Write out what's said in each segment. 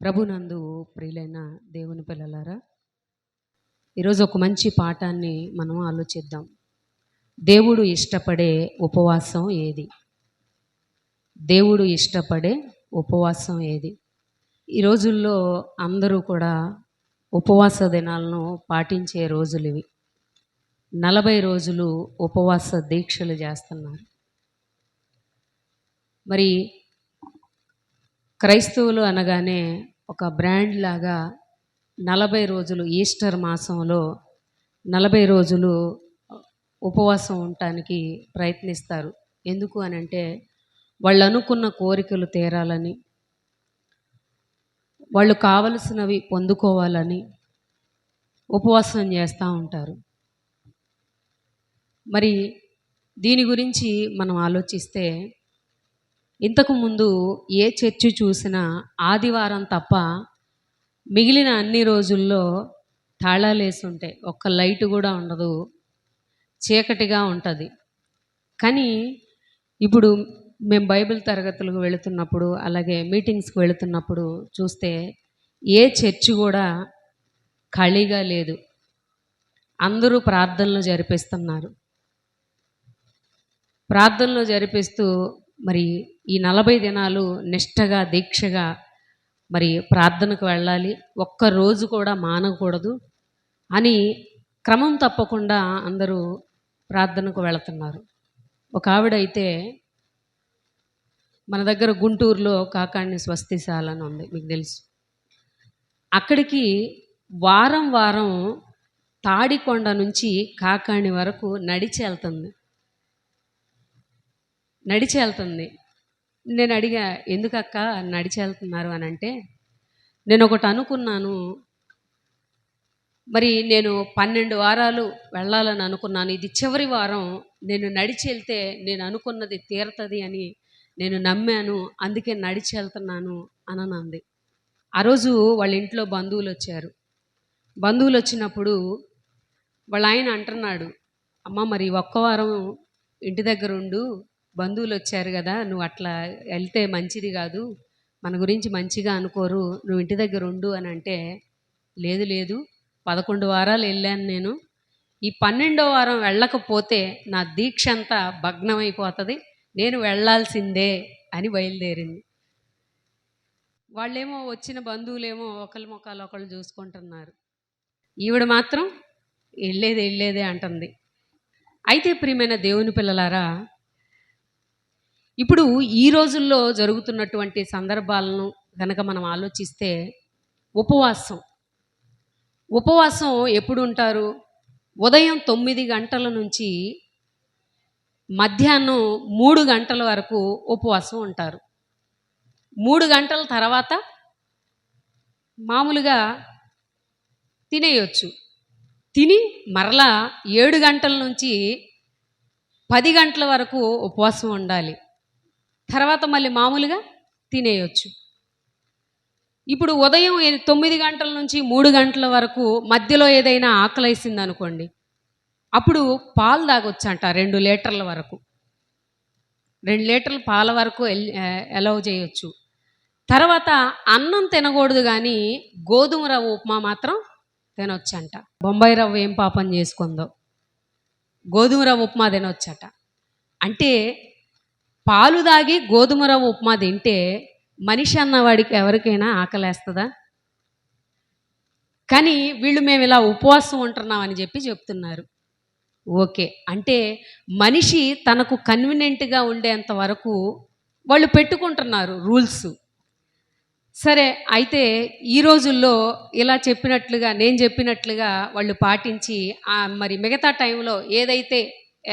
ప్రభునందు ప్రియులైన దేవుని పిల్లలారా, ఈరోజు ఒక మంచి పాఠాన్ని మనం ఆలోచిద్దాం. దేవుడు ఇష్టపడే ఉపవాసం ఏది? దేవుడు ఇష్టపడే ఉపవాసం ఏది? ఈ రోజుల్లో అందరూ కూడా ఉపవాస దినాలను పాటించే రోజులు ఇవి. 40 రోజులు ఉపవాస దీక్షలు చేస్తున్నారు. మరి క్రైస్తవులు అనగానే ఒక బ్రాండ్ లాగా 40 రోజులు ఈస్టర్ మాసంలో 40 రోజులు ఉపవాసం ఉండటానికి ప్రయత్నిస్తారు. ఎందుకు అనంటే వాళ్ళు అనుకున్న కోరికలు తీరాలని, వాళ్ళు కావలసినవి పొందుకోవాలని ఉపవాసం చేస్తూ ఉంటారు. మరి దీని గురించి మనం ఆలోచిస్తే, ఇంతకుముందు ఏ చర్చి చూసినా ఆదివారం తప్ప మిగిలిన అన్ని రోజుల్లో తాళాలేసి ఉంటాయి. ఒక్క లైట్ కూడా ఉండదు, చీకటిగా ఉంటుంది. కానీ ఇప్పుడు మేము బైబిల్ తరగతులకు వెళుతున్నప్పుడు, అలాగే మీటింగ్స్కి వెళుతున్నప్పుడు చూస్తే ఏ చర్చి కూడా ఖాళీగా లేదు. అందరూ ప్రార్థనలు జరిపిస్తున్నారు. ప్రార్థనలు జరిపిస్తూ మరి ఈ 40 దినాలు నిష్టగా దీక్షగా మరి ప్రార్థనకు వెళ్ళాలి, ఒక్కరోజు కూడా మానకూడదు అని క్రమం తప్పకుండా అందరూ ప్రార్థనకు వెళుతున్నారు. ఒక ఆవిడైతే మన దగ్గర గుంటూరులో కాకాణి స్వస్తిశాల అని ఉంది, మీకు తెలుసు. అక్కడికి వారం వారం తాడికొండ నుంచి కాకాణి వరకు నడిచి వెళ్తుంది. నేను అడిగా, ఎందుకక్క నడిచి వెళ్తున్నారు అని అంటే, నేను ఒకటి అనుకున్నాను, మరి నేను 12 వారాలు వెళ్ళాలని అనుకున్నాను, ఇది చివరి వారం, నేను నడిచి వెళ్తే నేను అనుకున్నది తీరుతుంది అని నేను నమ్మాను, అందుకే నడిచి వెళ్తున్నాను అని అంది. ఆ రోజు వాళ్ళ ఇంట్లో బంధువులు వచ్చారు. బంధువులు వచ్చినప్పుడు వాళ్ళ ఆయన అంటున్నాడు, అమ్మ మరి ఒక్క వారం ఇంటి దగ్గర ఉండు, బంధువులు వచ్చారు కదా, నువ్వు అట్లా వెళ్తే మంచిది కాదు, మన గురించి మంచిగా అనుకోరు, నువ్వు ఇంటి దగ్గర ఉండు అని అంటే, లేదు లేదు 11 వారాలు వెళ్ళాను నేను, ఈ 12వ వారం వెళ్ళకపోతే నా దీక్ష అంతా భగ్నమైపోతుంది, నేను వెళ్ళాల్సిందే అని బయలుదేరింది. వాళ్ళేమో, వచ్చిన బంధువులేమో ఒకళ్ళ ముఖాలు ఒకళ్ళు చూసుకుంటున్నారు. ఈవిడ మాత్రం వెళ్ళేదే అంటుంది. అయితే ప్రియమైన దేవుని పిల్లలారా, ఇప్పుడు ఈ రోజుల్లో జరుగుతున్నటువంటి సందర్భాలను కనుక మనం ఆలోచిస్తే, ఉపవాసం ఎప్పుడు ఉంటారు? ఉదయం 9 గంటల నుంచి మధ్యాహ్నం 3 గంటల వరకు ఉపవాసం ఉంటారు. 3 గంటల తర్వాత మామూలుగా తినేయొచ్చు. తిని మరలా 7 గంటల నుంచి 10 గంటల వరకు ఉపవాసం ఉండాలి. తర్వాత మళ్ళీ మామూలుగా తినేయొచ్చు. ఇప్పుడు ఉదయం 9 గంటల నుంచి 3 గంటల వరకు మధ్యలో ఏదైనా ఆకలేసింది అనుకోండి, అప్పుడు పాలు తాగొచ్చంట 2 లీటర్ల వరకు. 2 లీటర్ల పాల వరకు అలౌ చేయొచ్చు. తర్వాత అన్నం తినకూడదు, కానీ గోధుమ రవ్వ ఉప్మా మాత్రం తినొచ్చంట. బొంబాయి రవ్వ ఏం పాపం చేసుకుందో, గోధుమ రవ్వ ఉప్మా తినొచ్చట. అంటే పాలు దాగి గోధుమ రవ్వ ఉప్మా తింటే మనిషి అన్నవాడికి ఎవరికైనా ఆకలేస్తుందా? కానీ వీళ్ళు మేము ఇలా ఉపవాసం ఉంటున్నామని చెప్తున్నారు. ఓకే, అంటే మనిషి తనకు కన్వీనియంట్గా ఉండేంత వరకు వాళ్ళు పెట్టుకుంటున్నారు రూల్స్. సరే, అయితే ఈ రోజుల్లో ఇలా చెప్పినట్లుగా, నేను చెప్పినట్లుగా వాళ్ళు పాటించి మరి మిగతా టైంలో ఏదైతే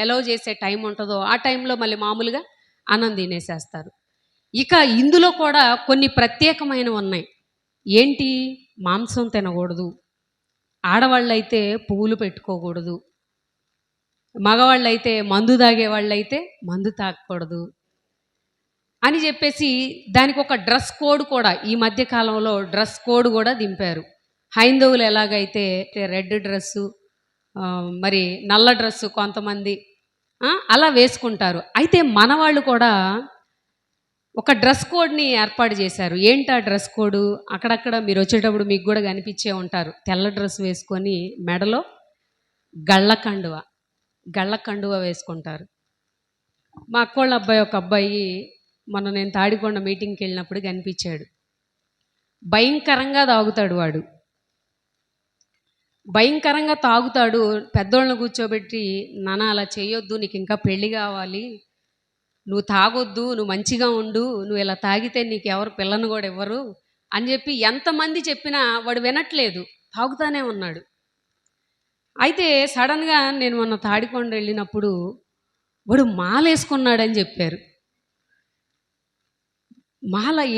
అలౌ చేసే టైం ఉంటుందో ఆ టైంలో మళ్ళీ మామూలుగా అన్నం తినేసేస్తారు. ఇక ఇందులో కూడా కొన్ని ప్రత్యేకమైనవి ఉన్నాయి. ఏంటి? మాంసం తినకూడదు, ఆడవాళ్ళైతే పువ్వులు పెట్టుకోకూడదు, మగవాళ్ళైతే మందు తాగేవాళ్ళైతే మందు తాగకూడదు అని చెప్పేసి దానికి ఒక డ్రెస్ కోడ్ కూడా ఈ మధ్య కాలంలో డ్రెస్ కోడ్ కూడా దింపారు. హైందవులు ఎలాగైతే రెడ్ డ్రెస్సు, మరి నల్ల డ్రెస్సు కొంతమంది అలా వేసుకుంటారు. అయితే మన వాళ్ళు కూడా ఒక డ్రెస్ కోడ్ని ఏర్పాటు చేశారు. ఏంటి ఆ డ్రెస్ కోడ్? అక్కడక్కడ మీరు వచ్చేటప్పుడు మీకు కూడా కనిపించే ఉంటారు. తెల్ల డ్రెస్ వేసుకొని మెడలో గళ్ళ కండువ గళ్ళ కండువ వేసుకుంటారు. మా అక్కోళ్ళ అబ్బాయి ఒక అబ్బాయి మొన్న నేను తాడికొండ మీటింగ్కి వెళ్ళినప్పుడు కనిపించాడు. భయంకరంగా తాగుతాడు వాడు. భయంకరంగా తాగుతాడు. పెద్దోళ్ళని కూర్చోబెట్టి, నాన్న అలా చేయొద్దు, నీకు ఇంకా పెళ్ళి కావాలి, నువ్వు తాగొద్దు, నువ్వు మంచిగా ఉండు, నువ్వు ఇలా తాగితే నీకు ఎవరు పిల్లను కూడా ఇవ్వరు అని చెప్పి ఎంతమంది చెప్పినా వాడు వినట్లేదు, తాగుతానే ఉన్నాడు. అయితే సడన్గా నేను మొన్న తాడికొండ వెళ్ళినప్పుడు వాడు మాలేసుకున్నాడని చెప్పారు.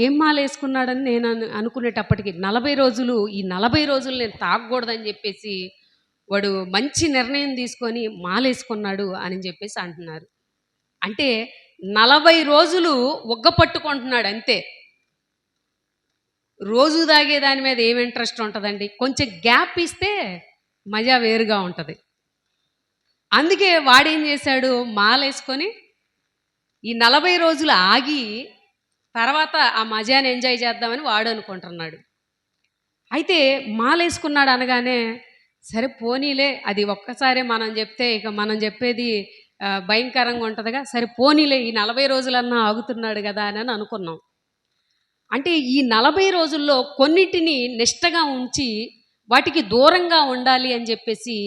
ఏం మాల వేసుకున్నాడని నేను అనుకునేటప్పటికి 40 రోజులు, ఈ 40 రోజులు నేను తాగకూడదని చెప్పేసి వాడు మంచి నిర్ణయం తీసుకొని మాలేసుకున్నాడు అని చెప్పేసి అంటున్నారు. అంటే 40 రోజులు ఒగ్గ పట్టుకుంటున్నాడు అంతే. రోజు తాగే దాని మీద ఏం ఇంట్రెస్ట్ ఉంటుందండి? కొంచెం గ్యాప్ ఇస్తే మజా వేరుగా ఉంటుంది. అందుకే వాడేం చేశాడు, మాలేసుకొని ఈ 40 రోజులు ఆగి తర్వాత ఆ మజాని ఎంజాయ్ చేద్దామని వాడు అనుకుంటున్నాడు. అయితే మాలేసుకున్నాడు అనగానే సరే పోనీలే, అది ఒక్కసారే మనం చెప్తే ఇక మనం చెప్పేది భయంకరంగా ఉంటుందిగా, సరే పోనీలే ఈ 40 రోజులన్నా ఆగుతున్నాడు కదా అని అనుకున్నాం. అంటే ఈ 40 రోజుల్లో కొన్నిటిని నిష్టగా ఉంచి వాటికి దూరంగా ఉండాలి అని చెప్పేసి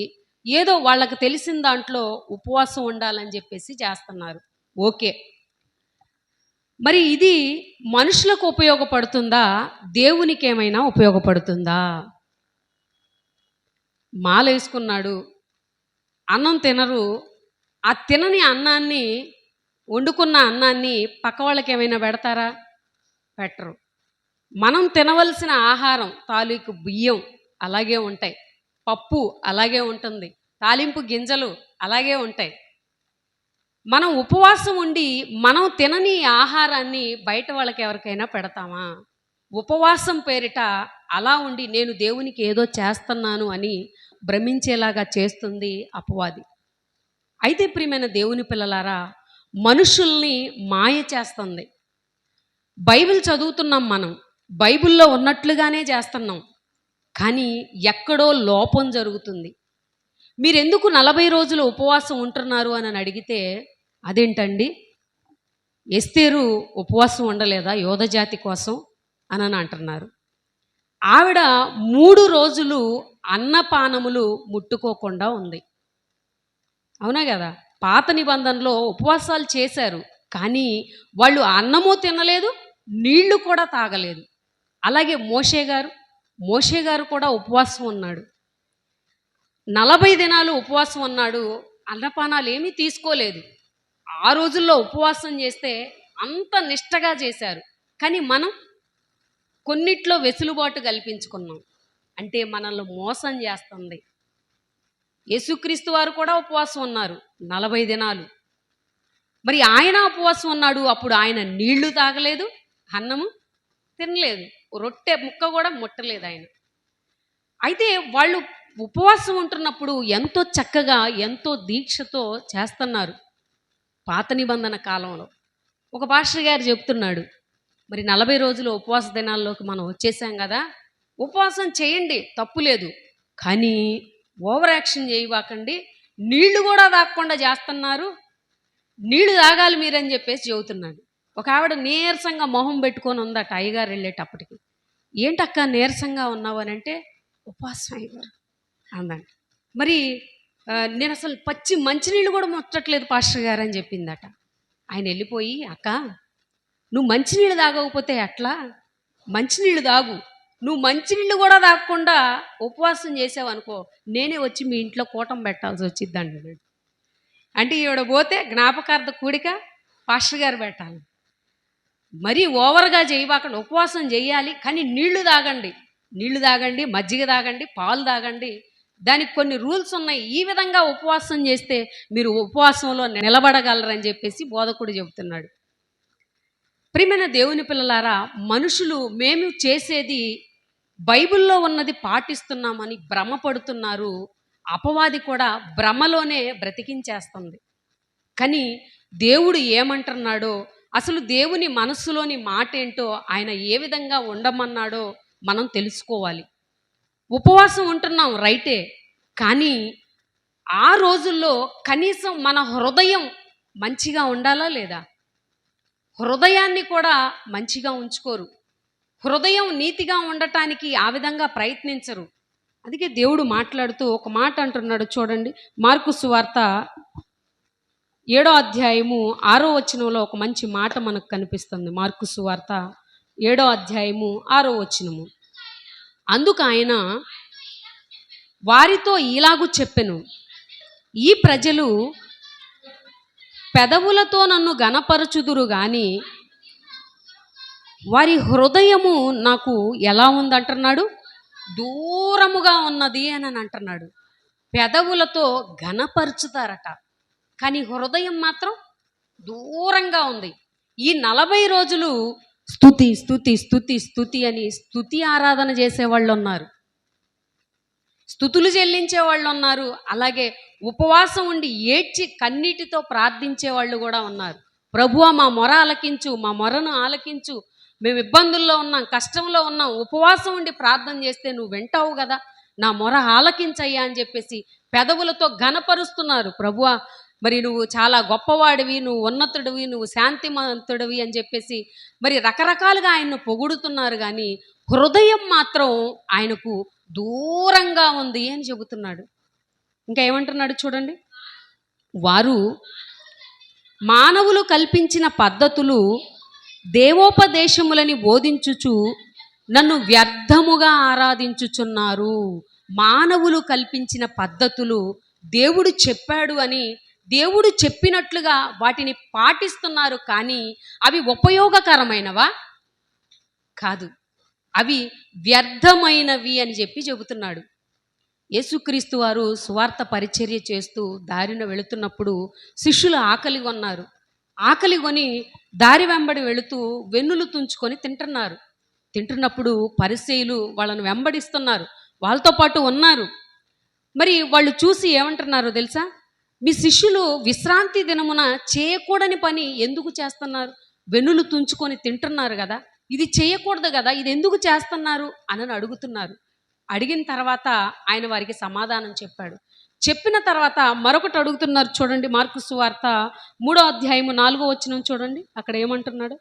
ఏదో వాళ్ళకి తెలిసిన దాంట్లో ఉపవాసం ఉండాలని చెప్పేసి చేస్తున్నారు. ఓకే, మరి ఇది మనుషులకు ఉపయోగపడుతుందా? దేవునికి ఏమైనా ఉపయోగపడుతుందా? మాలేసుకున్నాడు, అన్నం తినరు, ఆ తినని అన్నాన్ని, వండుకున్న అన్నాన్ని పక్క వాళ్ళకి ఏమైనా పెడతారా? పెట్టరు. మనం తినవలసిన ఆహారం తాలూకు బియ్యం అలాగే ఉంటాయి, పప్పు అలాగే ఉంటుంది, తాలింపు గింజలు అలాగే ఉంటాయి. మనం ఉపవాసం ఉండి మనం తినని ఆహారాన్ని బయట వాళ్ళకి ఎవరికైనా పెడతామా? ఉపవాసం పేరిట అలా ఉండి నేను దేవునికి ఏదో చేస్తున్నాను అని భ్రమించేలాగా చేస్తుంది అపవాది. అయితే ప్రియమైన దేవుని పిల్లలారా, మనుషుల్ని మాయ చేస్తుంది. బైబిల్ చదువుతున్నాం, మనం బైబిల్లో ఉన్నట్లుగానే చేస్తున్నాం, కానీ ఎక్కడో లోపం జరుగుతుంది. మీరెందుకు 40 రోజులు ఉపవాసం ఉంటున్నారు అని అడిగితే, అదేంటండి ఎస్తేరు ఉపవాసం ఉండలేదా యోధ జాతి కోసం అని అంటున్నారు. ఆవిడ 3 రోజులు అన్నపానములు ముట్టుకోకుండా ఉంది. అవునా కదా? పాత నిబంధనలో ఉపవాసాలు చేశారు, కానీ వాళ్ళు అన్నము తినలేదు, నీళ్లు కూడా తాగలేదు. అలాగే మోషే గారు కూడా ఉపవాసం ఉన్నాడు. 40 దినాలు ఉపవాసం ఉన్నాడు, అన్నపానాలు ఏమీ తీసుకోలేదు. ఆ రోజుల్లో ఉపవాసం చేస్తే అంత నిష్టగా చేశారు, కానీ మనం కొన్నిట్లో వెసులుబాటు కల్పించుకున్నాం. అంటే మనల్ని మోసం చేస్తుంది. యేసుక్రీస్తు వారు కూడా ఉపవాసం ఉన్నారు 40 దినాలు. మరి ఆయన ఉపవాసం ఉన్నాడు, అప్పుడు ఆయన నీళ్లు తాగలేదు, అన్నము తినలేదు, రొట్టె ముక్క కూడా ముట్టలేదు ఆయన. అయితే వాళ్ళు ఉపవాసం ఉంటున్నప్పుడు ఎంతో చక్కగా ఎంతో దీక్షతో చేస్తున్నారు. పాత నిబంధన కాలంలో ఒక పాస్టర్ గారు చెప్తున్నాడు, మరి 40 రోజులు ఉపవాస దినాల్లోకి మనం వచ్చేసాం కదా, ఉపవాసం చేయండి, తప్పు లేదు, కానీ ఓవర్ యాక్షన్ చేయవాకండి, నీళ్లు కూడా తాగకుండా చేస్తున్నారు, నీళ్లు తాగాలి మీరని చెప్పేసి చెబుతున్నాడు. ఒక ఆవిడ నీరసంగా మొహం పెట్టుకొని ఉందట అయ్యగారు వెళ్ళేటప్పటికి. ఏంటక్క నీరసంగా ఉన్నావు అని అంటే, ఉపవాసం అయ్యగారు అందండి. మరి నేను అసలు పచ్చి మంచినీళ్ళు కూడా ముట్టట్లేదు పాస్టర్ గారు అని చెప్పిందట. ఆయన వెళ్ళిపోయి, అక్క నువ్వు మంచినీళ్ళు తాగకపోతే ఎట్లా, మంచినీళ్ళు తాగు, నువ్వు మంచినీళ్ళు కూడా తాగకుండా ఉపవాసం చేసావు అనుకో, నేనే వచ్చి మీ ఇంట్లో కూటం పెట్టాల్సి వచ్చిద్దండి. అంటే ఈవిడ పోతే జ్ఞాపకార్థ కూడిక పాస్టర్ గారు పెట్టాలి. మరీ ఓవర్గా చేయవాకండి, ఉపవాసం చేయాలి, కానీ నీళ్లు తాగండి, మజ్జిగ తాగండి, పాలు తాగండి, దానికి కొన్ని రూల్స్ ఉన్నాయి. ఈ విధంగా ఉపవాసం చేస్తే మీరు ఉపవాసంలో నిలబడగలరని చెప్పేసి బోధకుడు చెబుతున్నాడు. ప్రియమైన దేవుని పిల్లలారా, మనుషులు మేము చేసేది బైబిల్లో ఉన్నది పాటిస్తున్నామని భ్రమపడుతున్నారు. అపవాది కూడా భ్రమలోనే బ్రతికించేస్తుంది. కానీ దేవుడు ఏమంటున్నాడో అసలు దేవుని మనస్సులోని మాట ఏంటో, ఆయన ఏ విధంగా ఉండమన్నాడో మనం తెలుసుకోవాలి. ఉపవాసం ఉంటున్నాం రైటే, కానీ ఆ రోజుల్లో కనీసం మన హృదయం మంచిగా ఉండాలా లేదా? హృదయాన్ని కూడా మంచిగా ఉంచుకోరు. హృదయం నీతిగా ఉండటానికి ఆ విధంగా ప్రయత్నించరు. అందుకే దేవుడు మాట్లాడుతూ ఒక మాట అంటున్నాడు చూడండి. మార్కు సువార్త 7వ అధ్యాయము 6వ వచనంలో ఒక మంచి మాట మనకు కనిపిస్తుంది. మార్కు సువార్త 7వ అధ్యాయము 6వ వచనము. అందుకు ఆయన వారితో ఇలాగు చెప్పెను, ఈ ప్రజలు పెదవులతో నన్ను గనపరచుదురు గాని వారి హృదయము నాకు ఎలా ఉందంటున్నాడు? దూరముగా ఉన్నది అని అంటున్నాడు. పెదవులతో ఘనపరుచుతారట, కానీ హృదయం మాత్రం దూరంగా ఉంది. ఈ 40 రోజులు స్తుతి స్తుతి స్తుతి స్తుతి అని స్తుతి ఆరాధన చేసేవాళ్ళు ఉన్నారు, స్తుతులు చెల్లించే వాళ్ళు ఉన్నారు, అలాగే ఉపవాసం ఉండి ఏడ్చి కన్నీటితో ప్రార్థించే వాళ్ళు కూడా ఉన్నారు. ప్రభువా మా మొర ఆలకించు, మా మొరను ఆలకించు, మేము ఇబ్బందుల్లో ఉన్నాం, కష్టంలో ఉన్నాం, ఉపవాసం ఉండి ప్రార్థన చేస్తే నువ్వు వింటావు కదా, నా మొర ఆలకించయ్యా అని చెప్పేసి పెదవులతో ఘనపరుస్తున్నారు. ప్రభువా మరి నువ్వు చాలా గొప్పవాడివి, నువ్వు ఉన్నతుడివి, నువ్వు శాంతిమంతుడివి అని చెప్పేసి మరి రకరకాలుగా ఆయన్ను పొగుడుతున్నారు, కానీ హృదయం మాత్రం ఆయనకు దూరంగా ఉంది అని చెబుతున్నాడు. ఇంకా ఏమంటున్నాడు చూడండి, వారు మానవులు కల్పించిన పద్ధతులు దేవోపదేశములని బోధించుచు నన్ను వ్యర్థముగా ఆరాధించుచున్నారు. మానవులు కల్పించిన పద్ధతులు దేవుడు చెప్పాడు అని దేవుడు చెప్పినట్లుగా వాటిని పాటిస్తున్నారు, కానీ అవి ఉపయోగకరమైనవా? కాదు, అవి వ్యర్థమైనవి అని చెబుతున్నాడు. యేసుక్రీస్తు వారు సువార్త పరిచర్య చేస్తూ దారిన వెళుతున్నప్పుడు శిష్యులు ఆకలి కొన్నారు. ఆకలి కొని దారి వెంబడి వెళుతూ వెన్నులు తుంచుకొని తింటున్నప్పుడు పరిసయ్యులు వాళ్ళను వెంబడిస్తున్నారు, వాళ్ళతో పాటు ఉన్నారు. మరి వాళ్ళు చూసి ఏమంటున్నారో తెలుసా? మీ శిష్యులు విశ్రాంతి దినమున చేయకూడని పని ఎందుకు చేస్తున్నారు? వెన్నులు తుంచుకొని తింటున్నారు కదా, ఇది చేయకూడదు కదా, ఇది ఎందుకు చేస్తున్నారు అని అడుగుతున్నారు. అడిగిన తర్వాత ఆయన వారికి సమాధానం చెప్పాడు. చెప్పిన తర్వాత మరొకటి అడుగుతున్నారు చూడండి. మార్కు సువార్త 3వ అధ్యాయము 4వ వచనం చూడండి. అక్కడ ఏమంటున్నాడు?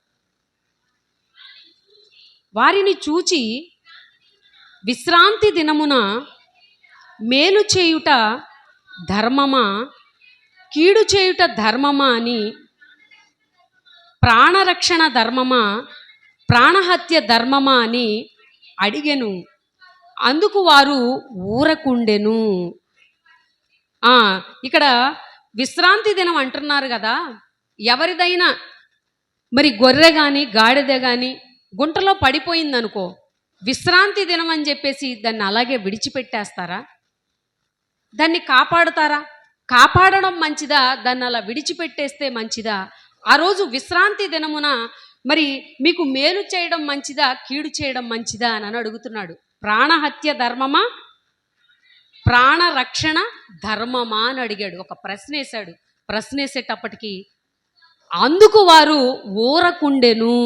వారిని చూచి విశ్రాంతి దినమున మేలు చేయుట ధర్మమా, కీడు చేయుట ధర్మమా అని, ప్రాణరక్షణ ధర్మమా, ప్రాణహత్య ధర్మమా అని అడిగెను. అందుకు వారు ఊరకుండెను. ఇక్కడ విశ్రాంతి దినం అంటున్నారు కదా, ఎవరిదైనా మరి గొర్రె కానీ గాడిద కానీ గుంటలో పడిపోయిందనుకో, విశ్రాంతి దినం అని చెప్పేసి దాన్ని అలాగే విడిచిపెట్టేస్తారా? దాన్ని కాపాడుతారా? కాపాడడం మంచిదా, దాన్ని అలా విడిచిపెట్టేస్తే మంచిదా? ఆ రోజు విశ్రాంతి దినమున మరి మీకు మేలు చేయడం మంచిదా, కీడు చేయడం మంచిదా అని అడుగుతున్నాడు. ప్రాణహత్య ధర్మమా, ప్రాణరక్షణ ధర్మమా అని అడిగాడు. ఒక ప్రశ్న వేశాడు. ప్రశ్న వేసేటప్పటికి అందుకు వారు ఊరకుండెను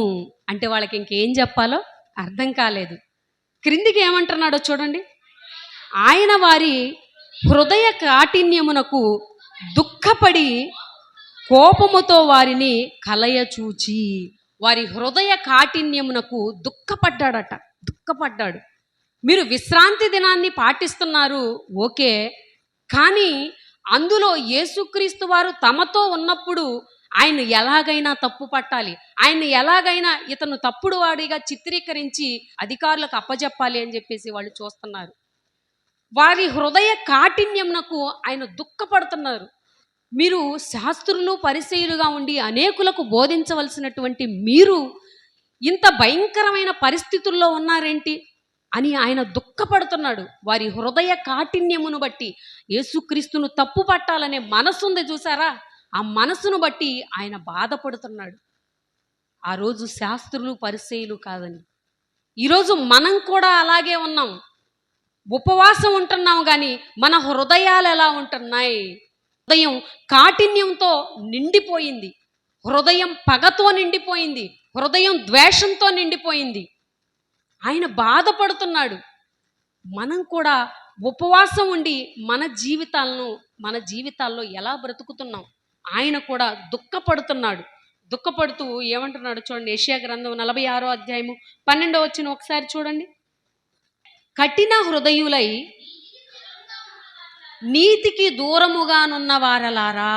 అంటే వాళ్ళకి ఇంకేం చెప్పాలో అర్థం కాలేదు. క్రిందికి ఏమంటున్నాడో చూడండి. ఆయన వారి హృదయ కాఠిన్యమునకు దుఃఖపడి కోపముతో వారిని కలయచూచి, వారి హృదయ కాఠిన్యమునకు దుఃఖపడ్డాడు. మీరు విశ్రాంతి దినాన్ని పాటిస్తున్నారు ఓకే, కానీ అందులో యేసుక్రీస్తు వారు తమతో ఉన్నప్పుడు ఆయన ఎలాగైనా తప్పు పట్టాలి, ఆయన ఎలాగైనా ఇతను తప్పుడు వాడిగా చిత్రీకరించి అధికారులకు అప్పజెప్పాలి అని చెప్పేసి వాళ్ళు చూస్తున్నారు. వారి హృదయ కాఠిన్యమునకు ఆయన దుఃఖపడుతున్నారు. మీరు శాస్త్రులు పరిసయ్యులుగా ఉండి అనేకులకు బోధించవలసినటువంటి మీరు ఇంత భయంకరమైన పరిస్థితుల్లో ఉన్నారేంటి అని ఆయన దుఃఖపడుతున్నాడు. వారి హృదయ కాఠిన్యమును బట్టి, యేసుక్రీస్తును తప్పు పట్టాలనే మనసుంది చూసారా, ఆ మనసును బట్టి ఆయన బాధపడుతున్నాడు. ఆ రోజు శాస్త్రులు పరిసయ్యులు కాదని, ఈరోజు మనం కూడా అలాగే ఉన్నాం. ఉపవాసం ఉంటున్నాం, కానీ మన హృదయాలు ఎలా ఉంటున్నాయి? హృదయం కాఠిన్యంతో నిండిపోయింది. హృదయం పగతో నిండిపోయింది, హృదయం ద్వేషంతో నిండిపోయింది. ఆయన బాధపడుతున్నాడు. మనం కూడా ఉపవాసం ఉండి మన జీవితాల్లో ఎలా బ్రతుకుతున్నాం? ఆయన కూడా దుఃఖపడుతున్నాడు. దుఃఖపడుతూ ఏమంటున్నాడు చూడండి, యెషయా గ్రంథం 46వ అధ్యాయము 12వ వచనం ఒకసారి చూడండి. కఠిన హృదయులై నీతికి దూరముగానున్న వారలారా,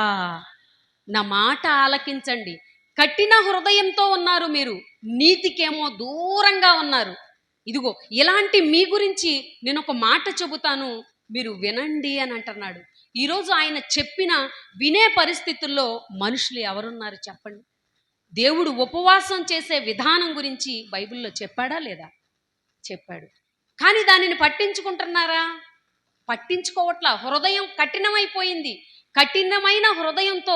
నా మాట ఆలకించండి. కఠిన హృదయంతో ఉన్నారు మీరు, నీతికేమో దూరంగా ఉన్నారు. ఇదిగో ఇలాంటి మీ గురించి నేను ఒక మాట చెబుతాను, మీరు వినండి అని అంటున్నాడు. ఈరోజు ఆయన చెప్పిన వినే పరిస్థితుల్లో మనుషులు ఎవరున్నారు చెప్పండి? దేవుడు ఉపవాసం చేసే విధానం గురించి బైబిల్లో చెప్పాడా లేదా? చెప్పాడు. కానీ దానిని పట్టించుకుంటున్నారా? పట్టించుకోవట్లా. హృదయం కఠినమైపోయింది. కఠినమైన హృదయంతో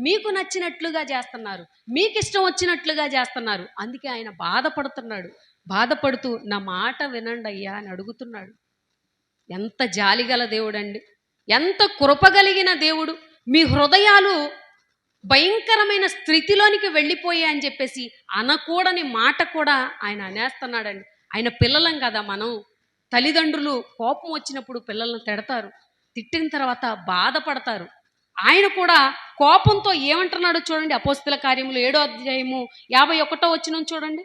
మీకు నచ్చినట్లుగా చేస్తున్నారు, మీకు ఇష్టం వచ్చినట్లుగా చేస్తున్నారు. అందుకే ఆయన బాధపడుతున్నాడు. బాధపడుతూ నా మాట వినండి అయ్యా అని అడుగుతున్నాడు. ఎంత జాలిగల దేవుడండి, ఎంత కృపగలిగిన దేవుడు. మీ హృదయాలు భయంకరమైన స్థితిలోనికి వెళ్ళిపోయాయి అని చెప్పేసి అనకూడని మాట కూడా ఆయన అనేస్తున్నాడండి. ఆయన పిల్లలం కదా మనం. తల్లిదండ్రులు కోపం వచ్చినప్పుడు పిల్లలను తిడతారు, తిట్టిన తర్వాత బాధపడతారు. ఆయన కూడా కోపంతో ఏమంటున్నాడో చూడండి. అపోస్తల కార్యములు 7వ అధ్యాయము 51వ వచనం చూడండి.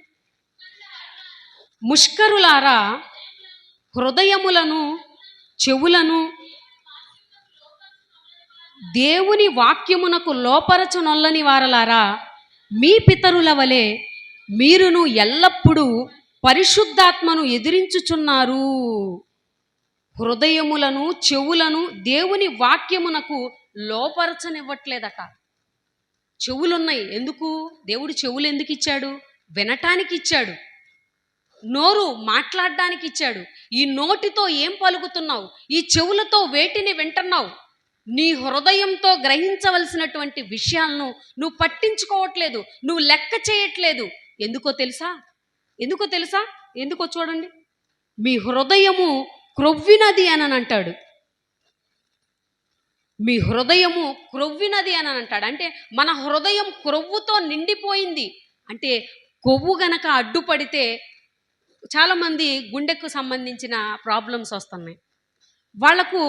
ముష్కరులారా, హృదయములను చెవులను దేవుని వాక్యమునకు లోపరచునొల్లని వారలారా, మీ పితరుల వలె మీరును ఎల్లప్పుడూ పరిశుద్ధాత్మను ఎదిరించుచున్నారు. హృదయములను చెవులను దేవుని వాక్యమునకు లోపరచనివ్వట్లేదట. చెవులున్నాయి ఎందుకు? దేవుడు చెవులు ఎందుకు ఇచ్చాడు? వినటానికి ఇచ్చాడు. నోరు మాట్లాడడానికి ఇచ్చాడు. ఈ నోటితో ఏం పలుకుతున్నావు? ఈ చెవులతో వేటిని వింటున్నావు? నీ హృదయంతో గ్రహించవలసినటువంటి విషయాలను నువ్వు పట్టించుకోవట్లేదు, నువ్వు లెక్క చేయట్లేదు. ఎందుకో తెలుసా? ఎందుకో చూడండి. మీ హృదయము క్రొవ్వినది అని అంటాడు. మీ హృదయము క్రొవ్వినది అని అంటాడు. అంటే మన హృదయం క్రొవ్వుతో నిండిపోయింది. అంటే కొవ్వు గనక అడ్డుపడితే చాలామంది గుండెకు సంబంధించిన ప్రాబ్లమ్స్ వస్తున్నాయి. వాళ్లకు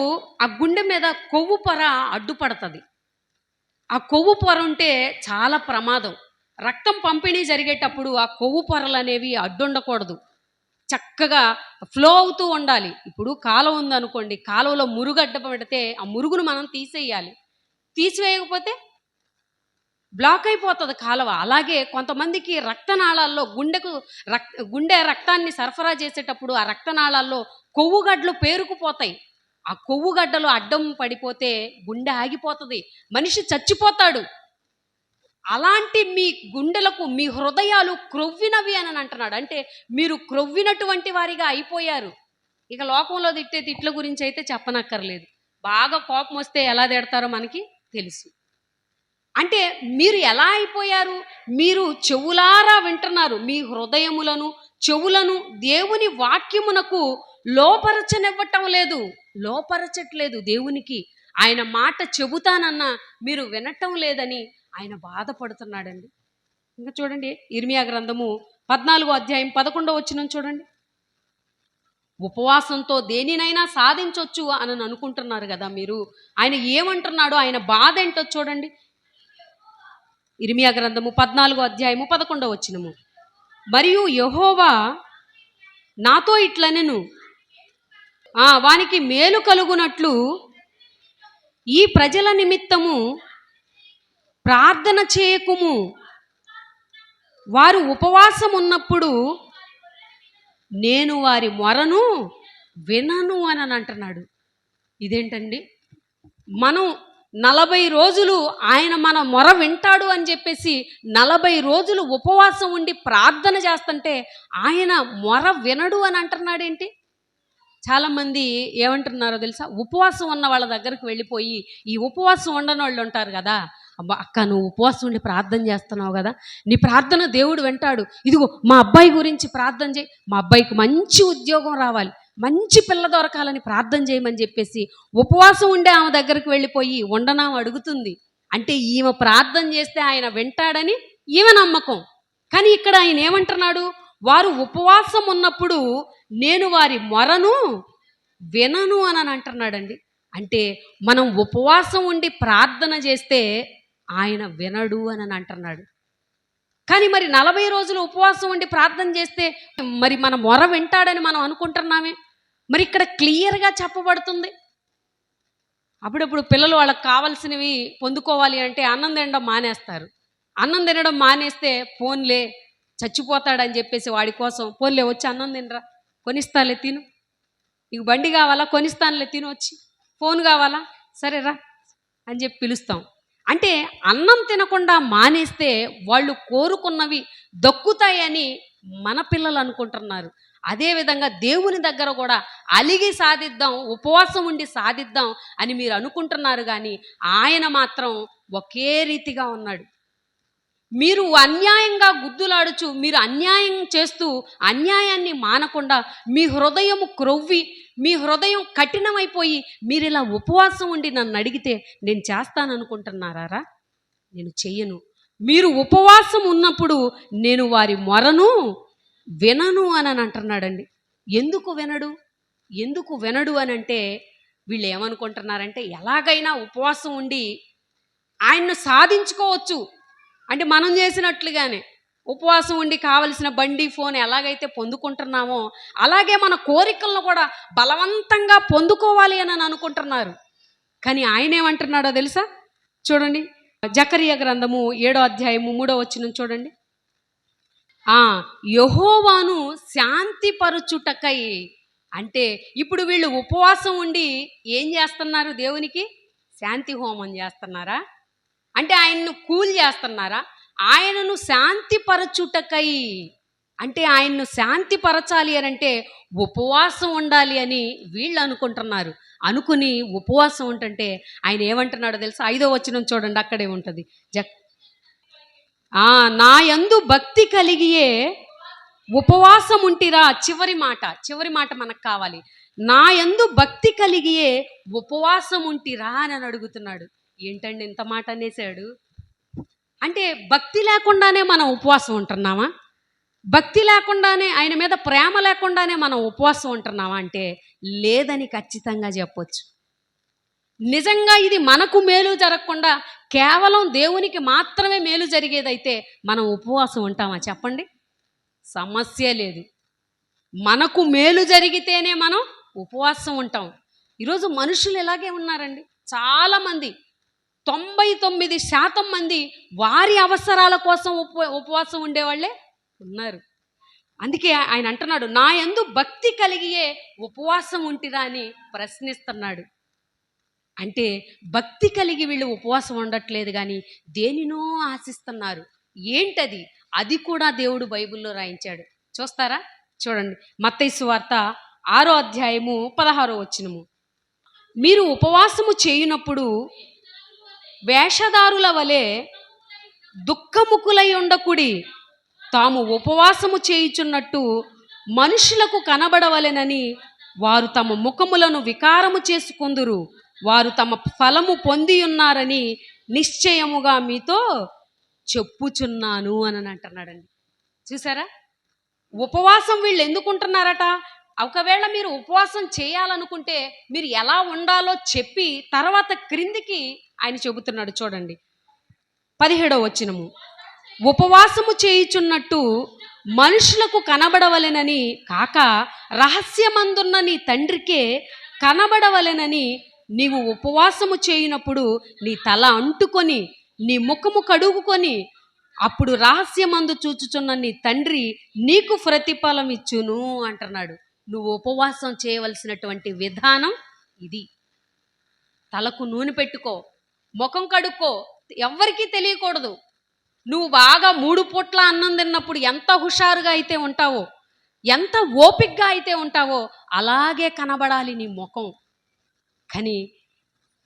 ఆ గుండె మీద కొవ్వు పొర అడ్డుపడుతుంది. ఆ కొవ్వు పొర ఉంటే చాలా ప్రమాదం. రక్తం పంపిణీ జరిగేటప్పుడు ఆ కొవ్వు పొరలు అనేవి అడ్డుండకూడదు, చక్కగా ఫ్లో అవుతూ ఉండాలి. ఇప్పుడు కాలువ ఉందనుకోండి, కాలువలో మురుగు అడ్డ పెడితే ఆ మురుగును మనం తీసేయాలి. తీసివేయకపోతే బ్లాక్ అయిపోతుంది కాలువ. అలాగే కొంతమందికి రక్తనాళాల్లో గుండె రక్తాన్ని సరఫరా చేసేటప్పుడు ఆ రక్తనాళాల్లో కొవ్వుగడ్డలు పేరుకుపోతాయి. ఆ కొవ్వుగడ్డలు అడ్డం పడిపోతే గుండె ఆగిపోతుంది, మనిషి చచ్చిపోతాడు. అలాంటి మీ గుండెలకు, మీ హృదయాలు క్రొవ్వినవి అని అంటున్నాడు. అంటే మీరు క్రొవ్వినటువంటి వారిగా అయిపోయారు. ఇక లోకంలో తిట్టే తిట్ల గురించి అయితే చెప్పనక్కర్లేదు. బాగా కోపం వస్తే ఎలా తిడతారో మనకి తెలుసు. అంటే మీరు ఎలా అయిపోయారు? మీరు చెవులారా వింటున్నారు. మీ హృదయములను చెవులను దేవుని వాక్యమునకు లోపరచట్లేదు దేవునికి. ఆయన మాట చెబుతానన్నా మీరు వినటం లేదని ఆయన బాధపడుతున్నాడండి. ఇంకా చూడండి, ఇర్మియా గ్రంథము 14వ అధ్యాయం 11వ వచనం చూడండి. ఉపవాసంతో దేనినైనా సాధించవచ్చు అని అనుకుంటున్నారు కదా మీరు. ఆయన ఏమంటున్నాడో, ఆయన బాధ ఏంటో చూడండి. ఇర్మియా గ్రంథము 14వ అధ్యాయము 11వ వచనము. మరియు యెహోవా నాతో ఇట్లనెను, వానికి మేలు కలుగునట్లు ఈ ప్రజల నిమిత్తము ప్రార్థన చేయకుము. వారు ఉపవాసం ఉన్నప్పుడు నేను వారి మొరను వినను అని అంటున్నాడు. ఇదేంటండి? మనం 40 రోజులు ఆయన మన మొర వింటాడు అని చెప్పేసి 40 రోజులు ఉపవాసం ఉండి ప్రార్థన చేస్తుంటే ఆయన మొర వినడు అని అంటున్నాడేంటి? చాలామంది ఏమంటున్నారో తెలుసా? ఉపవాసం ఉన్న వాళ్ళ దగ్గరికి వెళ్ళిపోయి, ఈ ఉపవాసం ఉండని వాళ్ళు ఉంటారు కదా, అబ్బా అక్క నువ్వు ఉపవాసం ఉండి ప్రార్థన చేస్తున్నావు కదా, నీ ప్రార్థన దేవుడు వింటాడు. ఇదిగో మా అబ్బాయి గురించి ప్రార్థన చేయి, మా అబ్బాయికి మంచి ఉద్యోగం రావాలి, మంచి పిల్ల దొరకాలని ప్రార్థన చేయమని చెప్పేసి ఉపవాసం ఉండే ఆమె దగ్గరికి వెళ్ళిపోయి ఉండనామె అడుగుతుంది. అంటే ఈమె ప్రార్థన చేస్తే ఆయన వింటాడని ఈమె నమ్మకం. కానీ ఇక్కడ ఆయన ఏమంటున్నాడు? వారు ఉపవాసం ఉన్నప్పుడు నేను వారి మొరను వినను అని అంటున్నాడండి. అంటే మనం ఉపవాసం ఉండి ప్రార్థన చేస్తే ఆయన వినడు అని అంటున్నాడు. కానీ మరి 40 రోజులు ఉపవాసం ఉండి ప్రార్థన చేస్తే మరి మన మొర వింటాడని మనం అనుకుంటున్నామే. మరి ఇక్కడ క్లియర్గా చెప్పబడుతుంది. అప్పుడప్పుడు పిల్లలు వాళ్ళకి కావాల్సినవి పొందుకోవాలి అంటే అన్నం తినడం మానేస్తారు. అన్నం తినడం మానేస్తే ఫోన్లే చచ్చిపోతాడని చెప్పేసి వాడి కోసం ఫోన్లే వచ్చి అన్నం తినరా, కొనిస్తాలే తిను, నీకు బండి కావాలా, కొనిస్తానులే తిను, వచ్చి ఫోన్ కావాలా, సరేరా అని చెప్పి పిలుస్తాం. అంటే అన్నం తినకుండా మానేస్తే వాళ్ళు కోరుకున్నవి దక్కుతాయని మన పిల్లలు అనుకుంటున్నారు. అదేవిధంగా దేవుని దగ్గర కూడా అలిగి సాధిద్దాం, ఉపవాసం ఉండి సాధిద్దాం అని మీరు అనుకుంటున్నారు. కానీ ఆయన మాత్రం ఒకే రీతిగా ఉన్నాడు. మీరు అన్యాయంగా గుద్దులాడుచు, మీరు అన్యాయం చేస్తూ అన్యాయాన్ని మానకుండా మీ హృదయం క్రొవ్వి, మీ హృదయం కఠినమైపోయి మీరు ఇలా ఉపవాసం ఉండి నన్ను అడిగితే నేను చేస్తాననుకుంటున్నారా? నేను చెయ్యను. మీరు ఉపవాసం ఉన్నప్పుడు నేను వారి మొరను వినను అని అంటున్నాడండి. ఎందుకు వినడు? ఎందుకు వినడు అని అంటే వీళ్ళు ఏమనుకుంటున్నారంటే ఎలాగైనా ఉపవాసం ఉండి ఆయన్ను సాధించుకోవచ్చు. అంటే మనం చేసినట్లుగానే ఉపవాసం ఉండి కావలసిన బండి, ఫోన్ ఎలాగైతే పొందుకుంటున్నామో అలాగే మన కోరికలను కూడా బలవంతంగా పొందుకోవాలి అని అనుకుంటున్నారు. కానీ ఆయన ఏమంటున్నాడో తెలుసా? చూడండి, జకరియా గ్రంథము 7వ అధ్యాయము 3వ వచనం చూడండి. యెహోవాను శాంతిపరచుటకై. అంటే ఇప్పుడు వీళ్ళు ఉపవాసం ఉండి ఏం చేస్తున్నారు? దేవునికి శాంతి హోమం చేస్తున్నారా? అంటే ఆయన్ను కూల్ చేస్తున్నారా? ఆయనను శాంతిపరచుటకై. అంటే ఆయన్ను శాంతిపరచాలి అని అంటే ఉపవాసం ఉండాలి అని వీళ్ళు అనుకుంటున్నారు. అనుకుని ఉపవాసం ఉంటుంటే ఆయన ఏమంటున్నాడో తెలుసా? 5వ వచనం చూడండి, అక్కడే ఉంటుంది. నా యందు భక్తి కలిగియే ఉపవాసం ఉంటిరా. చివరి మాట మనకు కావాలి. నా యందు భక్తి కలిగియే ఉపవాసం ఉంటిరా అని అడుగుతున్నాడు. ఏంటండి ఇంత మాట అనేసాడు? అంటే భక్తి లేకుండానే మనం ఉపవాసం ఉంటున్నామా? భక్తి లేకుండానే, ఆయన మీద ప్రేమ లేకుండానే మనం ఉపవాసం ఉంటున్నామా అంటే లేదని ఖచ్చితంగా చెప్పొచ్చు. నిజంగా ఇది మనకు మేలు జరగకుండా కేవలం దేవునికి మాత్రమే మేలు జరిగేదైతే మనం ఉపవాసం ఉంటామా చెప్పండి? సమస్య లేదు. మనకు మేలు జరిగితేనే మనం ఉపవాసం ఉంటాం. ఈరోజు మనుషులు ఇలాగే ఉన్నారండి. చాలామంది 99% మంది వారి అవసరాల కోసం ఉపవాసం ఉండేవాళ్ళే ఉన్నారు. అందుకే ఆయన అంటున్నాడు, నా యందు భక్తి కలిగియే ఉపవాసం ఉంటిరా అని ప్రశ్నిస్తున్నాడు. అంటే భక్తి కలిగి వీళ్ళు ఉపవాసం ఉండట్లేదు, కానీ దేనినో ఆశిస్తున్నారు. ఏంటది? అది కూడా దేవుడు బైబిల్లో రాయించాడు. చూస్తారా? చూడండి, మత్తయి సువార్త 6వ అధ్యాయము 16వ వచనము. మీరు ఉపవాసము చేయునప్పుడు వేషధారుల వలె దుఃఖముఖులై ఉండకుడి, తాము ఉపవాసము చేయుచున్నట్టు మనుషులకు కనబడవలెనని వారు తమ ముఖములను వికారము చేసుకొందురు. వారు తమ ఫలము పొంది ఉన్నారని నిశ్చయముగా మీతో చెప్పుచున్నాను అని అంటున్నాడండి. చూసారా? ఉపవాసం వీళ్ళు ఎందుకుంటున్నారట? ఒకవేళ మీరు ఉపవాసం చేయాలనుకుంటే మీరు ఎలా ఉండాలో చెప్పి తర్వాత క్రిందికి ఆయన చెబుతున్నాడు. చూడండి, 17వ వచనము. ఉపవాసము చేయుచున్నట్టు మనుషులకు కనబడవలెనని కాక రహస్యమందున్న నీ తండ్రికే కనబడవలెనని నీవు ఉపవాసము చేయునప్పుడు నీ తల అంటుకొని నీ ముఖము కడుగుకొని అప్పుడు రహస్యమందు చూచుచున్న నీ తండ్రి నీకు ప్రతిఫలం ఇచ్చును అంటున్నాడు. నువ్వు ఉపవాసం చేయవలసినటువంటి విధానం ఇది. తలకు నూనె పెట్టుకో, ముఖం కడుక్కో, ఎవ్వరికీ తెలియకూడదు. నువ్వు బాగా 3 పూట్ల అన్నం తిన్నప్పుడు ఎంత హుషారుగా అయితే ఉంటావో, ఎంత ఓపికగా అయితే ఉంటావో అలాగే కనబడాలి నీ ముఖం. కానీ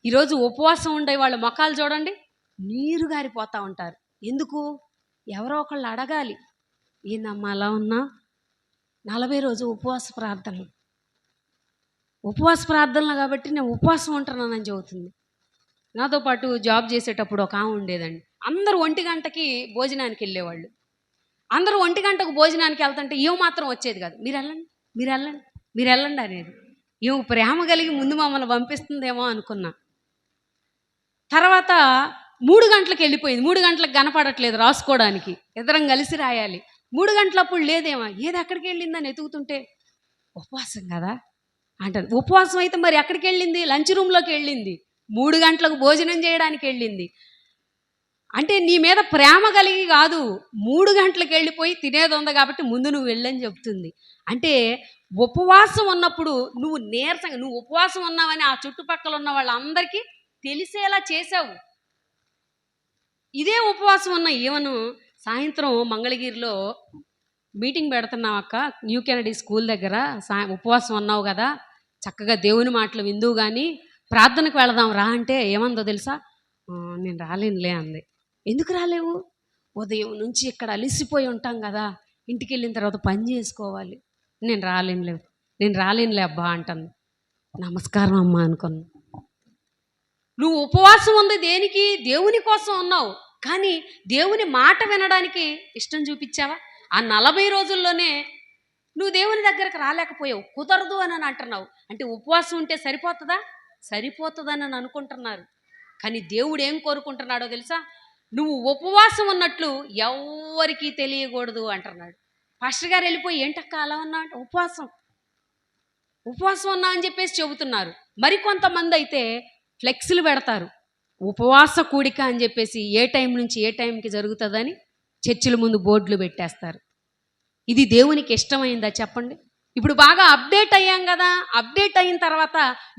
ఈరోజు ఉపవాసం ఉండే వాళ్ళ ముఖాలు చూడండి, నీరు గారిపోతూ ఉంటారు. ఎందుకు? ఎవరో ఒకళ్ళు అడగాలి, ఏందమ్మా అలా ఉన్నా? 40 రోజు ఉపవాస ప్రార్థనలు కాబట్టి నేను ఉపవాసం ఉంటున్నానని చెబుతుంది. నాతో పాటు జాబ్ చేసేటప్పుడు ఒక ఆమె ఉండేదండి. అందరూ 1 గంటకి భోజనానికి వెళ్ళేవాళ్ళు. అందరూ 1 గంటకు భోజనానికి వెళ్తుంటే ఈమె మాత్రం వచ్చేది కాదు. మీరెళ్ళండి, మీరెళ్ళండి, మీరెళ్ళండి అనేది. ఈమె ప్రేమ కలిగి ముందు మమ్మల్ని పంపిస్తుందేమో అనుకున్నా. తర్వాత 3 గంటలకు వెళ్ళిపోయింది. 3 గంటలకు కనపడట్లేదు రాసుకోవడానికి. ఇద్దరం కలిసి రాయాలి. 3 గంటలప్పుడు లేదేమో. ఏది ఎక్కడికి వెళ్ళిందని ఎతుకుతుంటే ఉపవాసం కదా అంటారు. ఉపవాసం అయితే మరి ఎక్కడికి వెళ్ళింది? లంచ్ రూమ్లోకి వెళ్ళింది. 3 గంటలకు భోజనం చేయడానికి వెళ్ళింది. అంటే నీ మీద ప్రేమ కలిగి కాదు, 3 గంటలకు వెళ్ళిపోయి తినేది ఉంది కాబట్టి ముందు నువ్వు వెళ్ళని చెప్తుంది. అంటే ఉపవాసం ఉన్నప్పుడు నువ్వు నీరసంగా, నువ్వు ఉపవాసం ఉన్నావని ఆ చుట్టుపక్కల ఉన్న వాళ్ళందరికీ తెలిసేలా చేసావు. ఇదే ఉపవాసం ఉన్న ఈవెను సాయంత్రం మంగళగిరిలో మీటింగ్ పెడుతున్నావు అక్క, న్యూ కెనడీ స్కూల్ దగ్గర. ఉపవాసం ఉన్నావు కదా, చక్కగా దేవుని మాటలు విందువు కానీ ప్రార్థనకు వెళదాం రా అంటే ఏమందో తెలుసా? నేను రాలేనులే అంది. ఎందుకు రాలేవు? ఉదయం నుంచి ఇక్కడ అలిసిపోయి ఉంటాం కదా, ఇంటికి వెళ్ళిన తర్వాత పని చేసుకోవాలి. నేను రాలేనులే అబ్బా అంటాను. నమస్కారం అమ్మా అనుకున్నా. నువ్వు ఉపవాసం ఉంది దేనికి? దేవుని కోసం ఉన్నావు. కానీ దేవుని మాట వినడానికి ఇష్టం చూపించావా? ఆ 40 రోజుల్లోనే నువ్వు దేవుని దగ్గరకు రాలేకపోయావు. కుదరదు అని అంటున్నావు. అంటే ఉపవాసం ఉంటే సరిపోతుందని అనుకుంటున్నారు. కానీ దేవుడు ఏం కోరుకుంటున్నాడో తెలుసా? నువ్వు ఉపవాసం ఉన్నట్లు ఎవ్వరికీ తెలియకూడదు అంటున్నాడు. పాస్టర్ గారు వెళ్ళిపోయి ఏంటక్క అలా ఉన్నా అంటే ఉపవాసం ఉన్నా అని చెప్పేసి చెబుతున్నారు. మరికొంతమంది అయితే ఫ్లెక్స్లు పెడతారు, ఉపవాస కూడిక అని చెప్పేసి ఏ టైం నుంచి ఏ టైంకి జరుగుతుందని చర్చిల ముందు బోర్డులు పెట్టేస్తారు. ఇది దేవునికి ఇష్టమైందా చెప్పండి? ఇప్పుడు బాగా అప్డేట్ అయ్యాం కదా, అప్డేట్ అయిన తర్వాత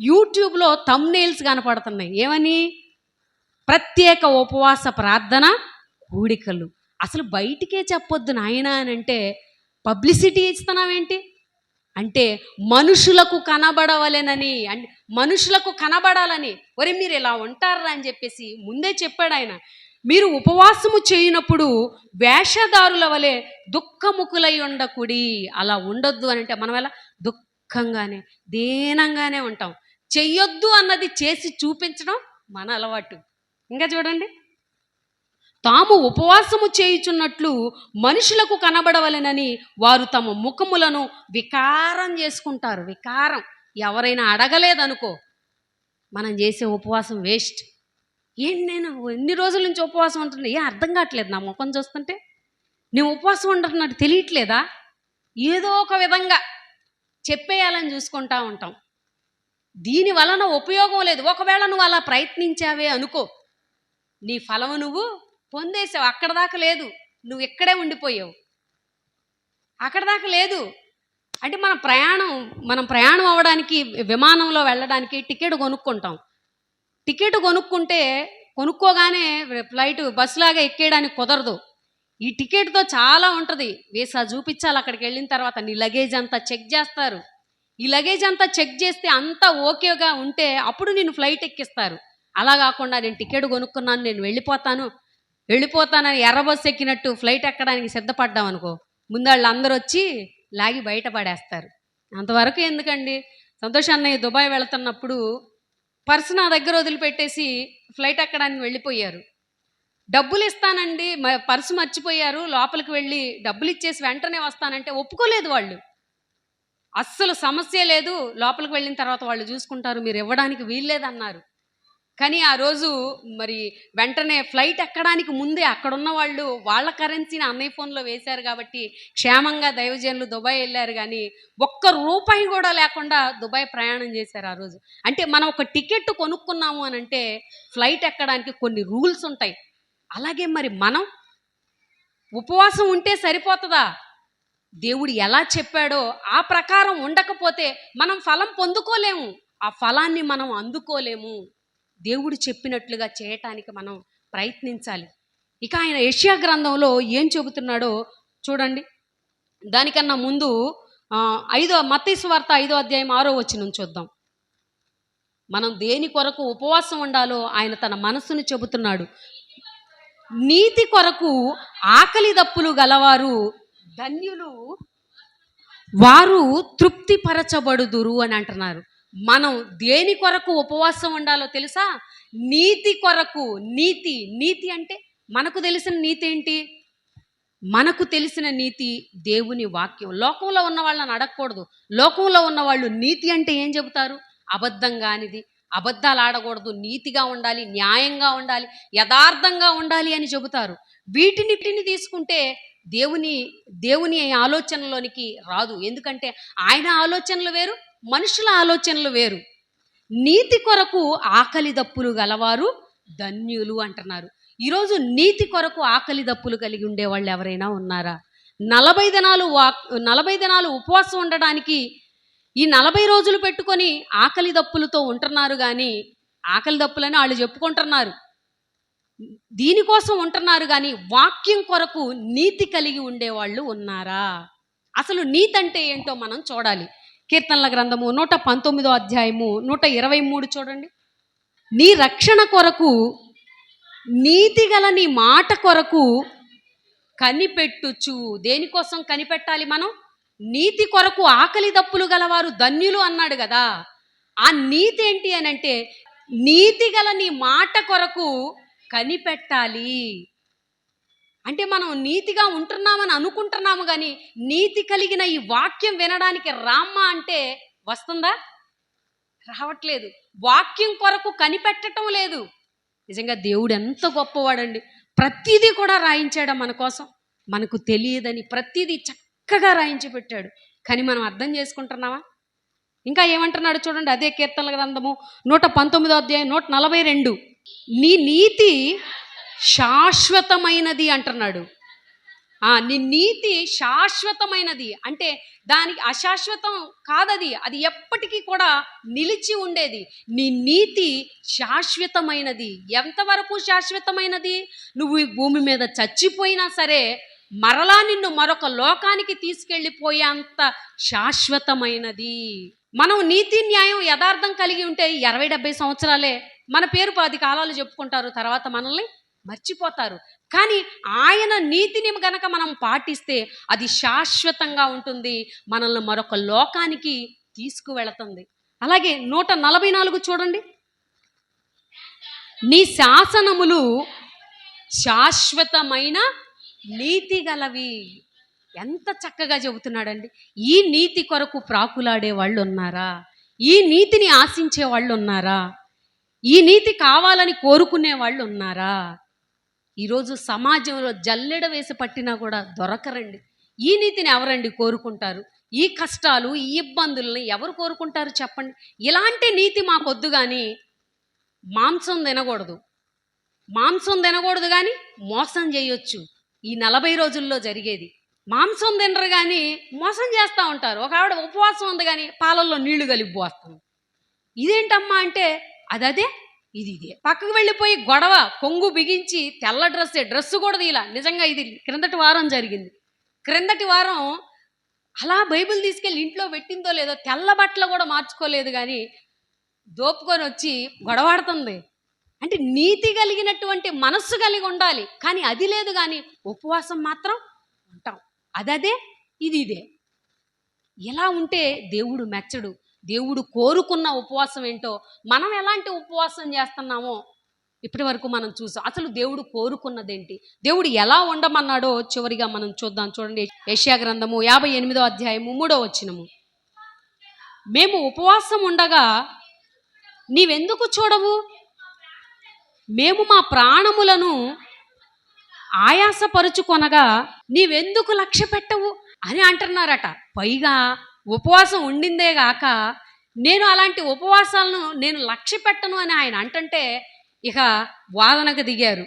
యూట్యూబ్లో థంబ్నెయిల్స్ కనపడుతున్నాయి. ఏమని? ప్రత్యేక ఉపవాస ప్రార్థన కూడికలు. అసలు బయటికే చెప్పొద్దు నాయనా అని అంటే పబ్లిసిటీ ఇస్తున్నావేంటి? అంటే మనుషులకు కనబడవలెనని, అంటే మనుషులకు కనబడాలని. ఒరే మీరు ఇలా ఉంటారా అని చెప్పేసి ముందే చెప్పాడు ఆయన. మీరు ఉపవాసము చేయనప్పుడు వేషధారుల వలె దుఃఖముఖులై ఉండకుడి. అలా ఉండొద్దు అని అంటే మనం ఎలా దుఃఖంగానే దీనంగానే ఉంటాం. చెయ్యొద్దు అన్నది చేసి చూపించడం మన అలవాటు. ఇంకా చూడండి, తాము ఉపవాసము చేయుచున్నట్లు మనుషులకు కనబడవలెనని వారు తమ ముఖములను వికారం చేసుకుంటారు. వికారం. ఎవరైనా అడగలేదనుకో మనం చేసే ఉపవాసం వేస్ట్. నేను ఎన్ని రోజుల నుంచి ఉపవాసం ఉంటున్నా, అర్థం కావట్లేదు నా ముఖం చూస్తుంటే. నేను ఉపవాసం ఉంటున్నట్టు తెలియట్లేదా? ఏదో ఒక విధంగా చెప్పేయాలని చూసుకుంటా ఉంటాం. దీని వలన ఉపయోగం లేదు. ఒకవేళ నువ్వు అలా ప్రయత్నించావే అనుకో, నీ ఫలము నువ్వు పొందేసావు. అక్కడ దాకా లేదు, నువ్వు ఇక్కడే ఉండిపోయావు. అక్కడ దాకా లేదు. అంటే మనం ప్రయాణం అవ్వడానికి, విమానంలో వెళ్ళడానికి టికెట్ కొనుక్కుంటాం. టికెట్ కొనుక్కోగానే ఫ్లైట్ బస్సులాగా ఎక్కేయడానికి కుదరదు. ఈ టికెట్తో చాలా ఉంటుంది. వీసా చూపించాలి. అక్కడికి వెళ్ళిన తర్వాత నీ లగేజ్ అంతా చెక్ చేస్తారు. ఈ లగేజ్ అంతా చెక్ చేస్తే అంతా ఓకేగా ఉంటే అప్పుడు నేను ఫ్లైట్ ఎక్కిస్తారు. అలా కాకుండా నేను టికెట్ కొనుక్కున్నాను, నేను వెళ్ళిపోతానని ఎర్ర బస్సు ఎక్కినట్టు ఫ్లైట్ ఎక్కడానికి సిద్ధపడ్డాం అనుకో, ముందు వాళ్ళు అందరూ వచ్చి లాగి బయటపడేస్తారు. అంతవరకు ఎందుకండి? సంతోష్ అన్నయ్య దుబాయ్ వెళుతున్నప్పుడు పర్సు నా దగ్గర వదిలిపెట్టేసి ఫ్లైట్ ఎక్కడానికి వెళ్ళిపోయారు. డబ్బులు ఇస్తానండి, పర్సు మర్చిపోయారు, లోపలికి వెళ్ళి డబ్బులు ఇచ్చేసి వెంటనే వస్తానంటే ఒప్పుకోలేదు వాళ్ళు. అస్సలు సమస్య లేదు, లోపలికి వెళ్ళిన తర్వాత వాళ్ళు చూసుకుంటారు, మీరు ఇవ్వడానికి వీల్లేదన్నారు. కానీ ఆ రోజు మరి వెంటనే ఫ్లైట్ ఎక్కడానికి ముందే అక్కడున్న వాళ్ళు వాళ్ళ కరెన్సీని అన్నయ్య ఫోన్లో వేశారు కాబట్టి క్షేమంగా దైవజనులు దుబాయ్ వెళ్ళారు. కానీ ₹1 కూడా లేకుండా దుబాయ్ ప్రయాణం చేశారు ఆ రోజు. అంటే మనం ఒక టికెట్ కొనుక్కున్నాము అని అంటే ఫ్లైట్ ఎక్కడానికి కొన్ని రూల్స్ ఉంటాయి. అలాగే మరి మనం ఉపవాసం ఉంటే సరిపోతుందా? దేవుడు ఎలా చెప్పాడో ఆ ప్రకారం ఉండకపోతే మనం ఫలం పొందుకోలేము, ఆ ఫలాన్ని మనం అందుకోలేము. దేవుడు చెప్పినట్లుగా చేయటానికి మనం ప్రయత్నించాలి. ఇక ఆయన యెషయా గ్రంథంలో ఏం చెబుతున్నాడో చూడండి. దానికన్నా ముందు మత్తయి సువార్త 5వ అధ్యాయం 6వ వచనం చూద్దాం. మనం దేని కొరకు ఉపవాసం ఉండాలో ఆయన తన మనస్సును చెబుతున్నాడు. నీతి కొరకు ఆకలి దప్పులు గలవారు ధన్యులు, వారు తృప్తిపరచబడుదురు అని అంటున్నారు. మనం దేని కొరకు ఉపవాసం ఉండాలో తెలుసా? నీతి కొరకు. నీతి. నీతి అంటే మనకు తెలిసిన నీతి ఏంటి? మనకు తెలిసిన నీతి దేవుని వాక్యం. లోకంలో ఉన్న వాళ్ళని అడగకూడదు. లోకంలో ఉన్న వాళ్ళు నీతి అంటే ఏం చెబుతారు? అబద్ధం కానిది, అబద్ధాలు ఆడకూడదు, నీతిగా ఉండాలి, న్యాయంగా ఉండాలి, యథార్థంగా ఉండాలి అని చెబుతారు. వీటిని తీసుకుంటే దేవుని ఆలోచనలోనికి రాదు. ఎందుకంటే ఆయన ఆలోచనలు వేరు, మనుషుల ఆలోచనలు వేరు. నీతి కొరకు ఆకలి దప్పులు గలవారు ధన్యులు అంటున్నారు. ఈరోజు నీతి కొరకు ఆకలి దప్పులు కలిగి ఉండేవాళ్ళు ఎవరైనా ఉన్నారా? 40 దినాలు ఉపవాసం ఉండడానికి ఈ 40 రోజులు పెట్టుకొని ఆకలి దప్పులతో ఉంటున్నారు. కానీ ఆకలి దప్పులని వాళ్ళు చెప్పుకుంటున్నారు, దీనికోసం ఉంటున్నారు. కానీ వాక్యం కొరకు నీతి కలిగి ఉండేవాళ్ళు ఉన్నారా? అసలు నీతి అంటే ఏంటో మనం చూడాలి. కీర్తనల గ్రంథము 119 అధ్యాయము 123 చూడండి. నీ రక్షణ కొరకు, నీతి గల నీ మాట కొరకు కనిపెట్టుచు. దేనికోసం కనిపెట్టాలి మనం? నీతి కొరకు ఆకలి దప్పులు గలవారు ధన్యులు అన్నాడు కదా. ఆ నీతి ఏంటి అని అంటే, నీతి గల నీ మాట కొరకు కనిపెట్టాలి. అంటే మనం నీతిగా ఉంటున్నామని అనుకుంటున్నాము, కానీ నీతి కలిగిన ఈ వాక్యం వినడానికి రామ్మా అంటే వస్తుందా? రావట్లేదు. వాక్యం కొరకు కనిపెట్టడం లేదు. నిజంగా దేవుడు ఎంత గొప్పవాడండి. ప్రతిదీ కూడా రాయించాడు మన కోసం. మనకు తెలియదని ప్రతిదీ చక్కగా రాయించి పెట్టాడు. కానీ మనం అర్థం చేసుకుంటున్నావా? ఇంకా ఏమంటున్నాడు చూడండి, అదే కీర్తనల గ్రంథము 119 అధ్యాయం 142. నీ నీతి శాశ్వతమైనది అంటున్నాడు. నీ నీతి శాశ్వతమైనది అంటే దానికి అశాశ్వతం కాదది, అది ఎప్పటికీ కూడా నిలిచి ఉండేది. నీ నీతి శాశ్వతమైనది. ఎంతవరకు శాశ్వతమైనది? నువ్వు ఈ భూమి మీద చచ్చిపోయినా సరే మరలా నిన్ను మరొక లోకానికి తీసుకెళ్ళిపోయేంత శాశ్వతమైనది. మనం నీతి, న్యాయం, యథార్థం కలిగి ఉంటే 60-70 సంవత్సరాలే మన పేరు 10 కాలాలు చెప్పుకుంటారు, తర్వాత మనల్ని మర్చిపోతారు. కానీ ఆయన నీతిని గనక మనం పాటిస్తే అది శాశ్వతంగా ఉంటుంది, మనల్ని మరొక లోకానికి తీసుకువెళుతుంది. అలాగే 144 చూడండి. నీ శాసనములు శాశ్వతమైన నీతి గలవి. ఎంత చక్కగా చెబుతున్నాడండి. ఈ నీతి కొరకు ప్రాకులాడే వాళ్ళు ఉన్నారా? ఈ నీతిని ఆశించే వాళ్ళు ఉన్నారా? ఈ నీతి కావాలని కోరుకునే వాళ్ళు ఉన్నారా? ఈరోజు సమాజంలో జల్లెడ వేసి పట్టినా కూడా దొరకరండి. ఈ నీతిని ఎవరండి కోరుకుంటారు? ఈ కష్టాలు, ఈ ఇబ్బందుల్ని ఎవరు కోరుకుంటారు చెప్పండి? ఇలాంటి నీతి మాకొద్దు, కానీ మాంసం తినకూడదు. మాంసం తినకూడదు కానీ మోసం చేయొచ్చు. ఈ 40 రోజుల్లో జరిగేది. మాంసం తినరు కానీ మోసం చేస్తూ ఉంటారు. ఒక ఆవిడ ఉపవాసం ఉంది కానీ పాలల్లో నీళ్లు కలిపి పోస్తాం. ఇదేంటమ్మా అంటే అదే ఇదే. పక్కకు వెళ్ళిపోయి గొడవ, కొంగు బిగించి తెల్ల డ్రెస్ కూడా తీలా. నిజంగా ఇది క్రిందటి వారం జరిగింది. క్రిందటి వారం అలా బైబిల్ తీసుకెళ్ళి ఇంట్లో పెట్టిందో లేదో తెల్ల బట్టలు కూడా మార్చుకోలేదు, కానీ దోపుకొని వచ్చి గొడవాడుతుంది. అంటే నీతి కలిగినటువంటి మనస్సు కలిగి ఉండాలి, కానీ అది లేదు. కానీ ఉపవాసం మాత్రం ఉంటాం. అదే ఇదే. ఎలా ఉంటే దేవుడు మెచ్చడు. దేవుడు కోరుకున్న ఉపవాసం ఏంటో, మనం ఎలాంటి ఉపవాసం చేస్తున్నామో ఇప్పటి వరకు మనం చూసాం. అసలు దేవుడు కోరుకున్నదేంటి, దేవుడు ఎలా ఉండమన్నాడో చివరిగా మనం చూద్దాం. చూడండి, యెషయా గ్రంథము 58 అధ్యాయము 3వ వచనము. మేము ఉపవాసం ఉండగా నీవెందుకు చూడవు? మేము మా ప్రాణములను ఆయాసపరుచుకొనగా నీవెందుకు లక్ష్య పెట్టవు అని అంటున్నారట. పైగా ఉపవాసం ఉండిందే గాక నేను అలాంటి ఉపవాసాలను నేను లక్ష్య పెట్టను అని ఆయన అంటుంటే ఇక వాదనకు దిగారు,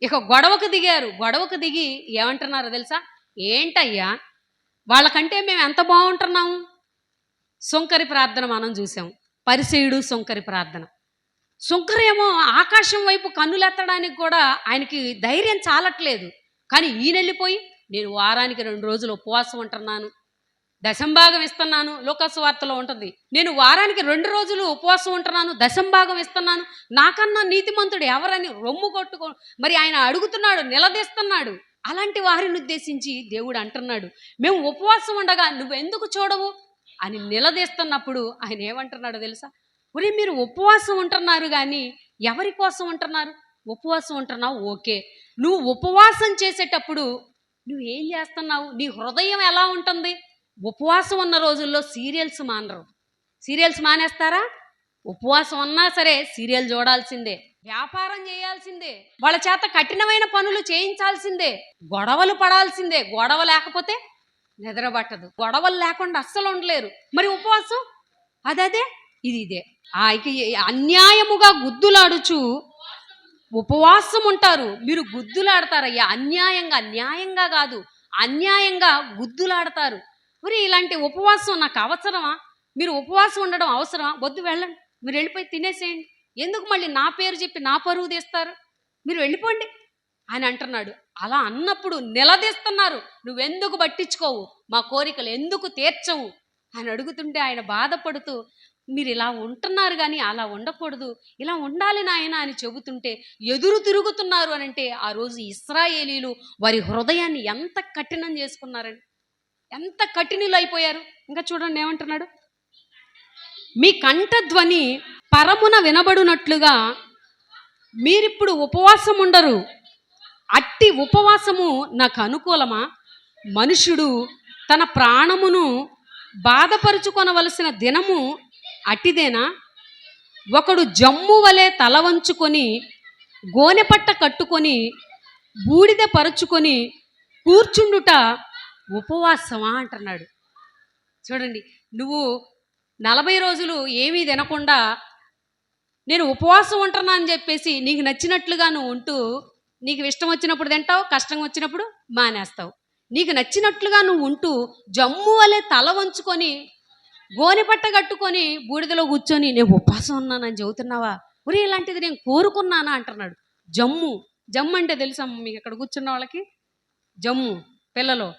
ఇక గొడవకు దిగారు. గొడవకు దిగి ఏమంటున్నారో తెలుసా? ఏంటయ్యా, వాళ్ళకంటే మేము ఎంత బాగుంటున్నాము. సుంకరి ప్రార్థన మనం చూసాం. పరిసయుడు సుంకరి ప్రార్థన. సుంకరేమో ఆకాశం వైపు కన్నులెత్తడానికి కూడా ఆయనకి ధైర్యం చాలట్లేదు. కానీ ఈయన వెళ్ళిపోయి నేను వారానికి 2 రోజులు ఉపవాసం ఉంటున్నాను, దశంభాగం ఇస్తున్నాను. లోకాసు వార్తలో ఉంటుంది, నేను వారానికి 2 రోజులు ఉపవాసం ఉంటున్నాను, దశంభాగం ఇస్తున్నాను, నాకన్నా నీతిమంతుడు ఎవరని రొమ్ము కొట్టుకో మరి ఆయన అడుగుతున్నాడు, నిలదీస్తున్నాడు. అలాంటి వారిని ఉద్దేశించి దేవుడు అంటున్నాడు, మేము ఉపవాసం ఉండగా నువ్వెందుకు చూడవు? అని నిలదీస్తున్నప్పుడు ఆయన ఏమంటున్నాడో తెలుసా? ఒరే, మీరు ఉపవాసం ఉంటున్నారు కానీ ఎవరి కోసం ఉంటున్నారు? ఉపవాసం ఉంటున్నావు, ఓకే. నువ్వు ఉపవాసం చేసేటప్పుడు నువ్వేం చేస్తున్నావు? నీ హృదయం ఎలా ఉంటుంది? ఉపవాసం ఉన్న రోజుల్లో సీరియల్స్ మానరు. సీరియల్స్ మానేస్తారా? ఉపవాసం ఉన్నా సరే సీరియల్ చూడాల్సిందే, వ్యాపారం చేయాల్సిందే, వాళ్ళ చేత కఠినమైన పనులు చేయించాల్సిందే, గొడవలు పడాల్సిందే. గొడవ లేకపోతే నిద్రపట్టదు. గొడవలు లేకుండా అస్సలు ఉండలేరు. మరి ఉపవాసం అదే ఇదే. అన్యాయముగా గుద్దులాడుచు ఉపవాసం ఉంటారు. మీరు గుద్దులాడతారయ్యా అన్యాయంగా. న్యాయంగా కాదు, అన్యాయంగా గుద్దులాడతారు. మరి ఇలాంటి ఉపవాసం నాకు అవసరమా? మీరు ఉపవాసం ఉండడం అవసరమా? వద్దు, వెళ్ళండి, మీరు వెళ్ళిపోయి తినేసేయండి. ఎందుకు మళ్ళీ నా పేరు చెప్పి నా పరువు తీస్తారు? మీరు వెళ్ళిపోండి అని అంటున్నాడు. అలా అన్నప్పుడు నిలదీస్తున్నారు. నువ్వెందుకు పట్టించుకోవు, మా కోరికలు ఎందుకు తీర్చవు అని అడుగుతుంటే ఆయన బాధపడుతూ, మీరు ఇలా ఉంటున్నారు కానీ అలా ఉండకూడదు, ఇలా ఉండాలి నాయన అని చెబుతుంటే ఎదురు తిరుగుతున్నారు అని అంటే ఆ రోజు ఇశ్రాయేలీలు వారి హృదయాన్ని ఎంత కఠినం చేసుకున్నారండి, ఎంత కఠినులు అయిపోయారు. ఇంకా చూడండి ఏమంటున్నాడు? మీ కంఠధ్వని పరమున వినబడునట్లుగా మీరిప్పుడు ఉపవాసం ఉండరు. అట్టి ఉపవాసము నాకు అనుకూలమా? మనుషుడు తన ప్రాణమును బాధపరుచుకొనవలసిన దినము అట్టిదేనా? ఒకడు జమ్ము వలె తల వంచుకొని గోనెపట్ట కట్టుకొని బూడిద పరుచుకొని కూర్చుండుట ఉపవాసమా అంటున్నాడు. చూడండి, నువ్వు 40 రోజులు ఏమీ తినకుండా నేను ఉపవాసం ఉంటున్నా అని చెప్పేసి నీకు నచ్చినట్లుగా నువ్వు ఉంటూ, నీకు ఇష్టం వచ్చినప్పుడు తింటావు, కష్టం వచ్చినప్పుడు మానేస్తావు. నీకు నచ్చినట్లుగా నువ్వు ఉంటూ జమ్ము వలె తల వంచుకొని గోనెపట్ట కట్టుకొని బూడిదలో కూర్చొని నేను ఉపవాసం ఉన్నానని చెబుతున్నావా? ఒరే, ఇలాంటిది నేను కోరుకున్నానా అంటున్నాడు. జమ్ము అంటే తెలుసా మీకు? ఇక్కడ కూర్చున్న వాళ్ళకి జమ్ము పిల్లలు.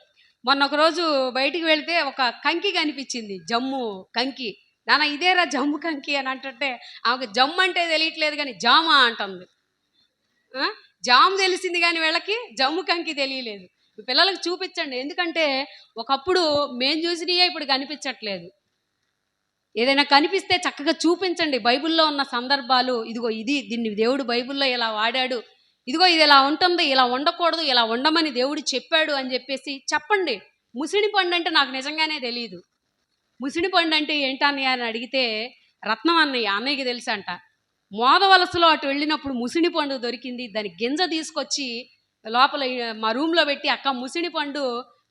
మొన్న ఒకరోజు బయటికి వెళితే ఒక కంకి కనిపించింది, జమ్ము కంకి. నాన్న ఇదేరా జమ్ము కంకి అని అంటుంటే ఆమెకు జమ్ము అంటే తెలియట్లేదు కానీ జామ అంటుంది. జాము తెలిసింది కానీ వీళ్ళకి జమ్ము కంకి తెలియలేదు. పిల్లలకు చూపించండి, ఎందుకంటే ఒకప్పుడు మేము చూసినయే ఇప్పుడు కనిపించట్లేదు. ఏదైనా కనిపిస్తే చక్కగా చూపించండి. బైబిల్లో ఉన్న సందర్భాలు, ఇదిగో దీన్ని దేవుడు బైబిల్లో ఇలా వాడాడు, ఇదిగో ఇది ఇలా ఉంటుంది, ఇలా ఉండకూడదు, ఇలా ఉండమని దేవుడు చెప్పాడు అని చెప్పేసి చెప్పండి. ముసిడి పండు అంటే నాకు నిజంగానే తెలియదు. ముసిడి పండు అంటే ఏంటన్నయ్య అని అడిగితే రత్నం అన్నయ్యకి తెలుసు అంట. మోదవలసలో అటు వెళ్ళినప్పుడు ముసిడి పండు దొరికింది. దాని గింజ తీసుకొచ్చి లోపల మా రూమ్లో పెట్టి, అక్క ముసిడి పండు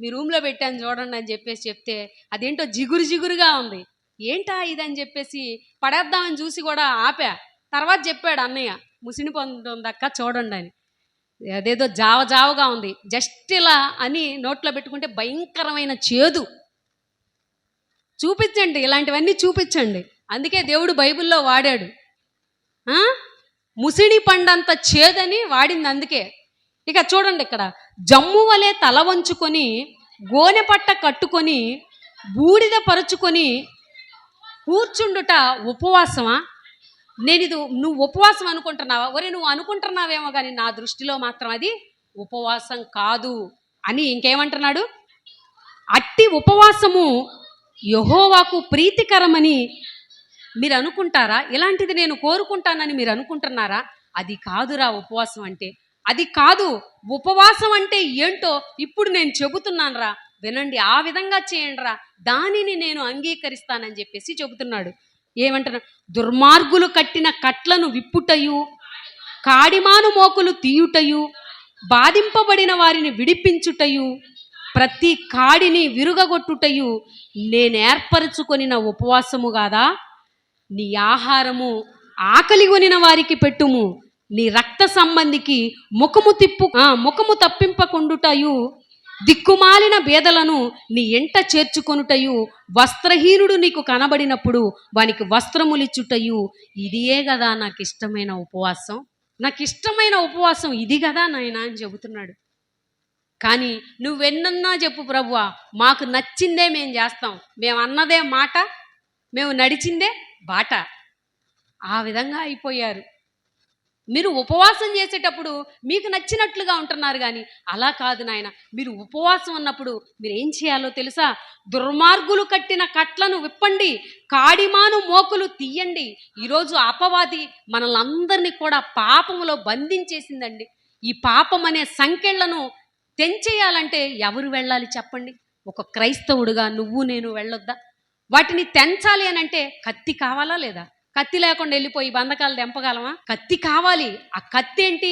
మీ రూమ్లో పెట్టాను చూడండి అని చెప్పేసి చెప్తే అదేంటో జిగురుగా ఉంది. ఏంటా ఇదని చెప్పేసి పడేద్దామని చూసి కూడా ఆపా. తర్వాత చెప్పాడు అన్నయ్య, ముసిడి పండు ఉందక్క చూడండి అని. అదేదో జావగా ఉంది, జస్ట్ ఇలా అని నోట్లో పెట్టుకుంటే భయంకరమైన చేదు. చూపించండి, ఇలాంటివన్నీ చూపించండి. అందుకే దేవుడు బైబిల్లో వాడాడు. ముసిడి పండంత చేదని వాడింది అందుకే. ఇక చూడండి, ఇక్కడ జమ్ము వలె తల వంచుకొని గోనెపట్ట కట్టుకొని బూడిద పరుచుకొని కూర్చుండుట ఉపవాసమా? నువ్వు ఉపవాసం అనుకుంటున్నావా? ఒరే, నువ్వు అనుకుంటున్నావేమో కానీ నా దృష్టిలో మాత్రం అది ఉపవాసం కాదు అని ఇంకేమంటున్నాడు? అట్టి ఉపవాసము యెహోవాకు ప్రీతికరమని మీరు అనుకుంటారా? ఇలాంటిది నేను కోరుకుంటానని మీరు అనుకుంటున్నారా? అది కాదురా ఉపవాసం అంటే. అది కాదు. ఉపవాసం అంటే ఏంటో ఇప్పుడు నేను చెబుతున్నాను రా, వినండి, ఆ విధంగా చేయండి రా, దానిని నేను అంగీకరిస్తానని చెప్పేసి చెబుతున్నాడు. ఏమంటున్నా? దుర్మార్గులు కట్టిన కట్లను విప్పుటయు, కాడిమాను మోకులు తీయుటయు, బాధింపబడిన వారిని విడిపించుటయు, ప్రతి కాడిని విరుగగొట్టుటయు నేనేర్పరచుకొనిన ఉపవాసము కాదా? నీ ఆహారము ఆకలి కొనిన వారికి పెట్టుము, నీ రక్త సంబంధికి ముఖము తప్పింపకుండుటయు, దిక్కుమాలిన బేదలను నీ ఎంట చేర్చుకొనుటయు, వస్త్రహీనుడు నీకు కనబడినప్పుడు వానికి వస్త్రములిచ్చుటయు, ఇదియే కదా నాకు ఇష్టమైన ఉపవాసం. నాకు ఇష్టమైన ఉపవాసం ఇది కదా నాయనా అని చెబుతున్నాడు. కానీ నువ్వెన్నన్నా చెప్పు ప్రభువా, మాకు నచ్చిందే మేము చేస్తాం, మేము అన్నదే మాట, మేము నడిచిందే బాట. ఆ విధంగా అయిపోయారు. మీరు ఉపవాసం చేసేటప్పుడు మీకు నచ్చినట్లుగా ఉంటున్నారు కానీ అలా కాదు నాయన. మీరు ఉపవాసం ఉన్నప్పుడు మీరు ఏం చేయాలో తెలుసా? దుర్మార్గులు కట్టిన కట్లను విప్పండి, కాడిమాను మోకులు తీయండి. ఈరోజు అపవాది మనల్ని అందరినీ కూడా పాపములో బంధించేసిందండి. ఈ పాపం అనే సంకెళ్లను తెంచేయాలంటే ఎవరు వెళ్ళాలి చెప్పండి? ఒక క్రైస్తవుడుగా నువ్వు నేను వెళ్ళొద్దా? వాటిని తెంచాలి అని అంటే కత్తి కావాలా లేదా? కత్తి లేకుండా వెళ్ళిపోయి బంధకాలు తెంపగలమా? కత్తి కావాలి. ఆ కత్తి ఏంటి?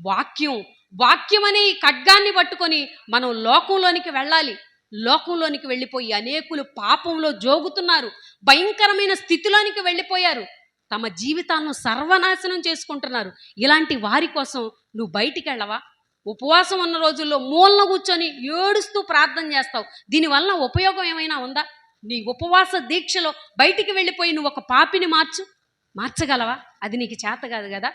వాక్యం. వాక్యం అనే ఈ ఖడ్గాన్ని పట్టుకొని మనం లోకంలోనికి వెళ్ళాలి. లోకంలోనికి వెళ్ళిపోయి అనేకులు పాపంలో జోగుతున్నారు, భయంకరమైన స్థితిలోనికి వెళ్ళిపోయారు, తమ జీవితాలను సర్వనాశనం చేసుకుంటున్నారు. ఇలాంటి వారి కోసం నువ్వు బయటికి వెళ్ళవా? ఉపవాసం ఉన్న రోజుల్లో మూలన కూర్చొని ఏడుస్తూ ప్రార్థన చేస్తావు. దీనివల్ల ఉపయోగం ఏమైనా ఉందా? నీ ఉపవాస దీక్షలో బయటికి వెళ్ళిపోయి నువ్వు ఒక పాపిని మార్చగలవా? అది నీకు చేత కాదు కదా.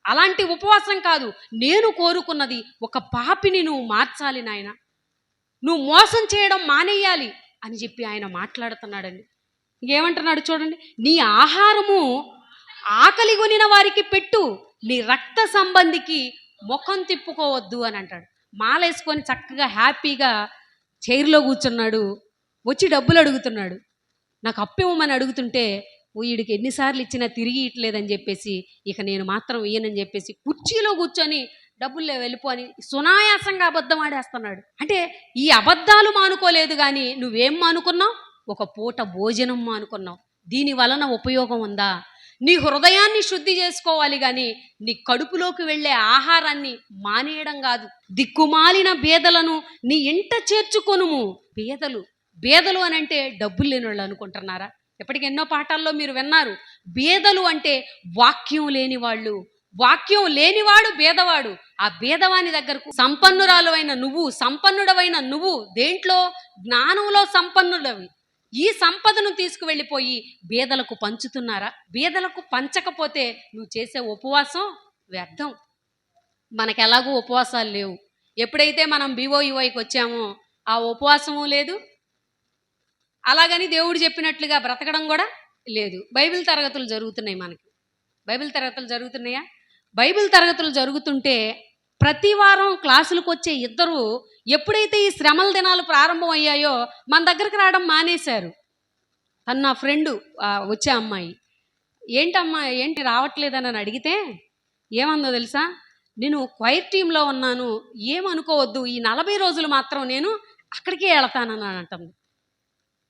అలాంటి ఉపవాసం కాదు. నేను కోరుకున్నది ఒక పాపిని నువ్వు మార్చాలి నాయన, నువ్వు మోసం చేయడం మానేయాలి అని చెప్పి ఆయన మాట్లాడుతున్నాడండి. ఇంకేమంటున్నాడు చూడండి, నీ ఆహారము ఆకలి కొనిన వారికి పెట్టు, నీ రక్త సంబంధికి ముఖం తిప్పుకోవద్దు అని అంటాడు. మాలేసుకొని చక్కగా హ్యాపీగా చైర్లో కూర్చున్నాడు, వచ్చి డబ్బులు అడుగుతున్నాడు. నాకు అప్పు ఇవ్వమని అడుగుతుంటే వీడికి ఎన్నిసార్లు ఇచ్చినా తిరిగి ఇట్లేదని చెప్పేసి ఇక నేను మాత్రం ఇయ్యనని చెప్పేసి కుర్చీలో కూర్చొని డబ్బులు వెళ్ళిపో అని సునాయాసంగా అబద్ధం ఆడేస్తున్నాడు. అంటే ఈ అబద్ధాలు మానుకోలేదు కానీ నువ్వేం మానుకున్నావు? ఒక పూట భోజనం మానుకున్నావు. దీని వలన ఉపయోగం ఉందా? నీ హృదయాన్ని శుద్ధి చేసుకోవాలి కానీ నీ కడుపులోకి వెళ్ళే ఆహారాన్ని మానేయడం కాదు. దిక్కుమాలిన బేదలను నీ ఇంట చేర్చుకొనుము. బేదలు అని అంటే డబ్బులు లేని వాళ్ళు అనుకుంటున్నారా? ఎప్పటికి ఎన్నో పాఠాల్లో మీరు విన్నారు. బేదలు అంటే వాక్యం లేని వాళ్ళు. వాక్యం లేనివాడు బేదవాడు. ఆ బేదవాని దగ్గరకు సంపన్నుడవైన నువ్వు దేంట్లో? జ్ఞానంలో సంపన్నుడవి. ఈ సంపదను తీసుకువెళ్ళిపోయి బేదలకు పంచుతున్నారా? బేదలకు పంచకపోతే నువ్వు చేసే ఉపవాసం వ్యర్థం. మనకెలాగూ ఉపవాసాలు లేవు. ఎప్పుడైతే మనం BOUIకి వచ్చామో ఆ ఉపవాసము లేదు, అలాగని దేవుడు చెప్పినట్లుగా బ్రతకడం కూడా లేదు. బైబిల్ తరగతులు జరుగుతున్నాయి. మనకి బైబిల్ తరగతులు జరుగుతున్నాయా? బైబిల్ తరగతులు జరుగుతుంటే ప్రతి వారం క్లాసులకు వచ్చే ఇద్దరు ఎప్పుడైతే ఈ శ్రమల దినాలు ప్రారంభం అయ్యాయో మన దగ్గరికి రావడం మానేశారు. తను నా ఫ్రెండు వచ్చే అమ్మాయి, ఏంటమ్మా ఏంటి రావట్లేదని అడిగితే ఏమందో తెలుసా? నేను క్వైర్ టీంలో ఉన్నాను, ఏమనుకోవద్దు, ఈ 40 రోజులు మాత్రం నేను అక్కడికే వెళతానని అంటుంది.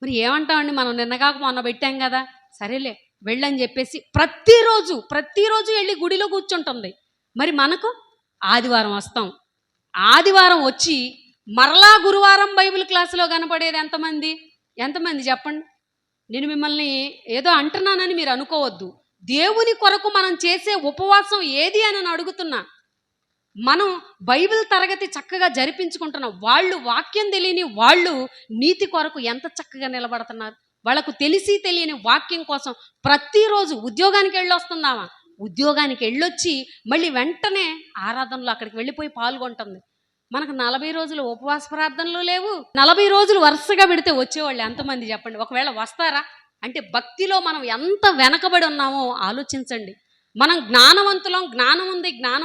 మరి ఏమంటామండి, మనం నిన్నగాక మొన్న పెట్టాం కదా, సరేలే వెళ్ళని చెప్పేసి ప్రతిరోజు వెళ్ళి గుడిలో కూర్చుంటుంది. మరి మనకు ఆదివారం వస్తాం, ఆదివారం వచ్చి మరలా గురువారం బైబిల్ క్లాసులో కనపడేది ఎంతమంది చెప్పండి? నేను మిమ్మల్ని ఏదో అంటున్నానని మీరు అనుకోవద్దు. దేవుని కొరకు మనం చేసే ఉపవాసం ఏది అని అడుగుతున్నా. మనం బైబిల్ తరగతి చక్కగా జరిపించుకుంటున్నాం. వాళ్ళు వాక్యం తెలియని వాళ్ళు నీతి కొరకు ఎంత చక్కగా నిలబడుతున్నారు. వాళ్ళకు తెలిసి తెలియని వాక్యం కోసం ప్రతిరోజు ఉద్యోగానికి వెళ్ళొస్తుందామా, ఉద్యోగానికి వెళ్ళొచ్చి మళ్ళీ వెంటనే ఆరాధనలో అక్కడికి వెళ్ళిపోయి పాల్గొంటుంది. మనకు 40 రోజులు ఉపవాస ప్రార్థనలు లేవు. 40 రోజులు వరుసగా పెడితే వచ్చేవాళ్ళు ఎంతమంది చెప్పండి? ఒకవేళ వస్తారా అంటే భక్తిలో మనం ఎంత వెనకబడి ఉన్నామో ఆలోచించండి. మనం జ్ఞానవంతులం, జ్ఞానం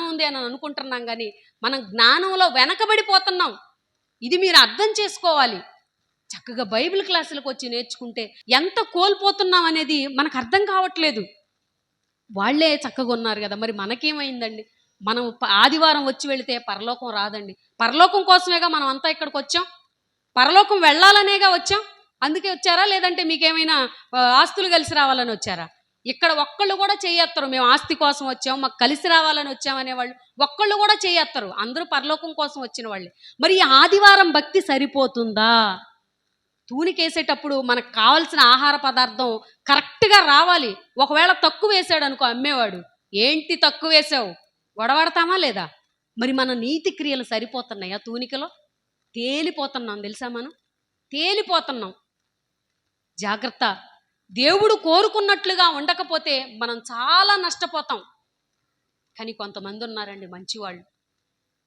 ఉంది అని అనుకుంటున్నాం కానీ మనం జ్ఞానంలో వెనకబడిపోతున్నాం. ఇది మీరు అర్థం చేసుకోవాలి. చక్కగా బైబిల్ క్లాసులకు వచ్చి నేర్చుకుంటే ఎంత కోల్పోతున్నాం అనేది మనకు అర్థం కావట్లేదు. వాళ్ళే చక్కగా ఉన్నారు కదా, మరి మనకేమైందండి? మనం ఆదివారం వచ్చి వెళితే పరలోకం రాదండి. పరలోకం కోసమేగా మనం అంతా ఇక్కడికి వచ్చాం. పరలోకం వెళ్ళాలనేగా వచ్చాం. అందుకే వచ్చారా? లేదంటే మీకేమైనా ఆస్తులు కలిసి రావాలని వచ్చారా? ఇక్కడ ఒక్కళ్ళు కూడా చేయెత్తరు, మేము ఆస్తి కోసం వచ్చాం, మాకు కలిసి రావాలని వచ్చామనేవాళ్ళు ఒక్కళ్ళు కూడా చేయెత్తరు. అందరూ పరలోకం కోసం వచ్చిన వాళ్ళే. మరి ఈ ఆదివారం భక్తి సరిపోతుందా? తూనికేసేటప్పుడు మనకు కావాల్సిన ఆహార పదార్థం కరెక్ట్గా రావాలి. ఒకవేళ తక్కువ వేసాడు అనుకో అమ్మేవాడు, ఏంటి తక్కువ వేసావు, గొడవడతామా లేదా? మరి మన నీతి క్రియలు సరిపోతున్నాయా? తూనికలో తేలిపోతున్నాం తెలుసా? మనం తేలిపోతున్నాం. జాగ్రత్త. దేవుడు కోరుకున్నట్లుగా ఉండకపోతే మనం చాలా నష్టపోతాం. కానీ కొంతమంది ఉన్నారండి మంచివాళ్ళు,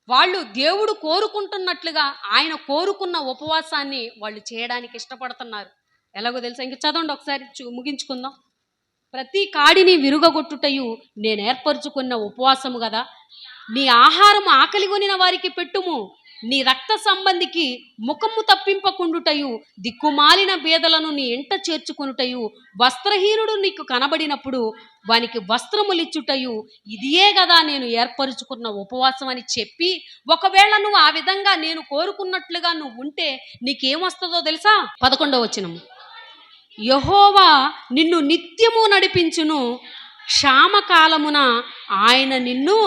వాళ్ళు దేవుడు కోరుకుంటున్నట్లుగా ఆయన కోరుకున్న ఉపవాసాన్ని వాళ్ళు చేయడానికి ఇష్టపడుతున్నారు. ఎలాగో తెలుసా? ఇంక చదవండి ఒకసారి ముగించుకుందాం. ప్రతి కాడిని విరుగగొట్టుటయు నేను ఏర్పరచుకున్న ఉపవాసము కదా. నీ ఆహారం ఆకలిగొనిన వారికి పెట్టుము. నీ రక్త సంబంధికి ముఖము తప్పింపకుండుటయు దిక్కుమాలిన బేదలను నీ ఇంట చేర్చుకొనుటయు వస్త్రహీనుడు నీకు కనబడినప్పుడు వానికి వస్త్రములిచ్చుటయు ఇదియే కదా నేను ఏర్పరచుకున్న ఉపవాసం అని చెప్పి, ఒకవేళ నువ్వు ఆ విధంగా నేను కోరుకున్నట్లుగా నువ్వు ఉంటే నీకేమొస్తుందో తెలుసా? 11వ వచనము, యెహోవా నిన్ను నిత్యము నడిపించును, క్షామకాలమున ఆయన నిన్ను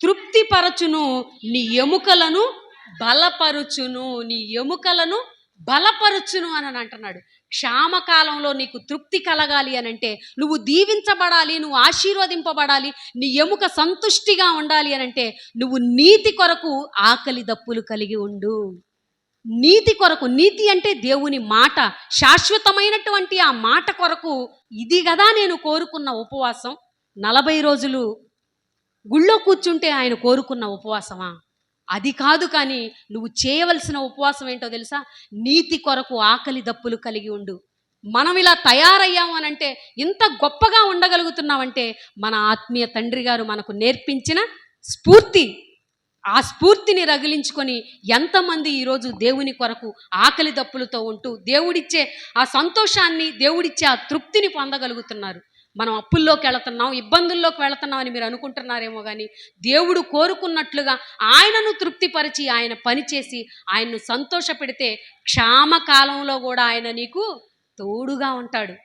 తృప్తిపరచును, నీ ఎముకలను బలపరుచును, నీ ఎముకలను బలపరుచును అని అంటున్నాడు. క్షామకాలంలో నీకు తృప్తి కలగాలి అని అంటే, నువ్వు దీవించబడాలి, నువ్వు ఆశీర్వదింపబడాలి, నీ ఎముక సంతుష్టిగా ఉండాలి అని అంటే, నువ్వు నీతి కొరకు ఆకలి దప్పులు కలిగి ఉండు. నీతి కొరకు, నీతి అంటే దేవుని మాట, శాశ్వతమైనటువంటి ఆ మాట కొరకు ఇది కదా నేను కోరుకున్న ఉపవాసం. 40 రోజులు గుళ్ళో కూర్చుంటే ఆయన కోరుకున్న ఉపవాసమా? అది కాదు. కానీ నువ్వు చేయవలసిన ఉపవాసం ఏంటో తెలుసా? నీతి కొరకు ఆకలి దప్పులు కలిగి ఉండు. మనం ఇలా తయారయ్యాము అనంటే, ఇంత గొప్పగా ఉండగలుగుతున్నామంటే మన ఆత్మీయ తండ్రి గారు మనకు నేర్పించిన స్ఫూర్తి. ఆ స్ఫూర్తిని రగిలించుకొని ఎంతమంది ఈరోజు దేవుని కొరకు ఆకలి దప్పులతో ఉంటూ దేవుడిచ్చే ఆ సంతోషాన్ని, దేవుడిచ్చే ఆ తృప్తిని పొందగలుగుతున్నారు. మనం అప్పుల్లోకి వెళుతున్నాం, ఇబ్బందుల్లోకి వెళుతున్నాం అని మీరు అనుకుంటున్నారేమో, కానీ దేవుడు కోరుకున్నట్లుగా ఆయనను తృప్తిపరిచి ఆయన పని చేసి ఆయన్ను సంతోష పెడితే క్షామకాలంలో కూడా ఆయన నీకు తోడుగా ఉంటాడు.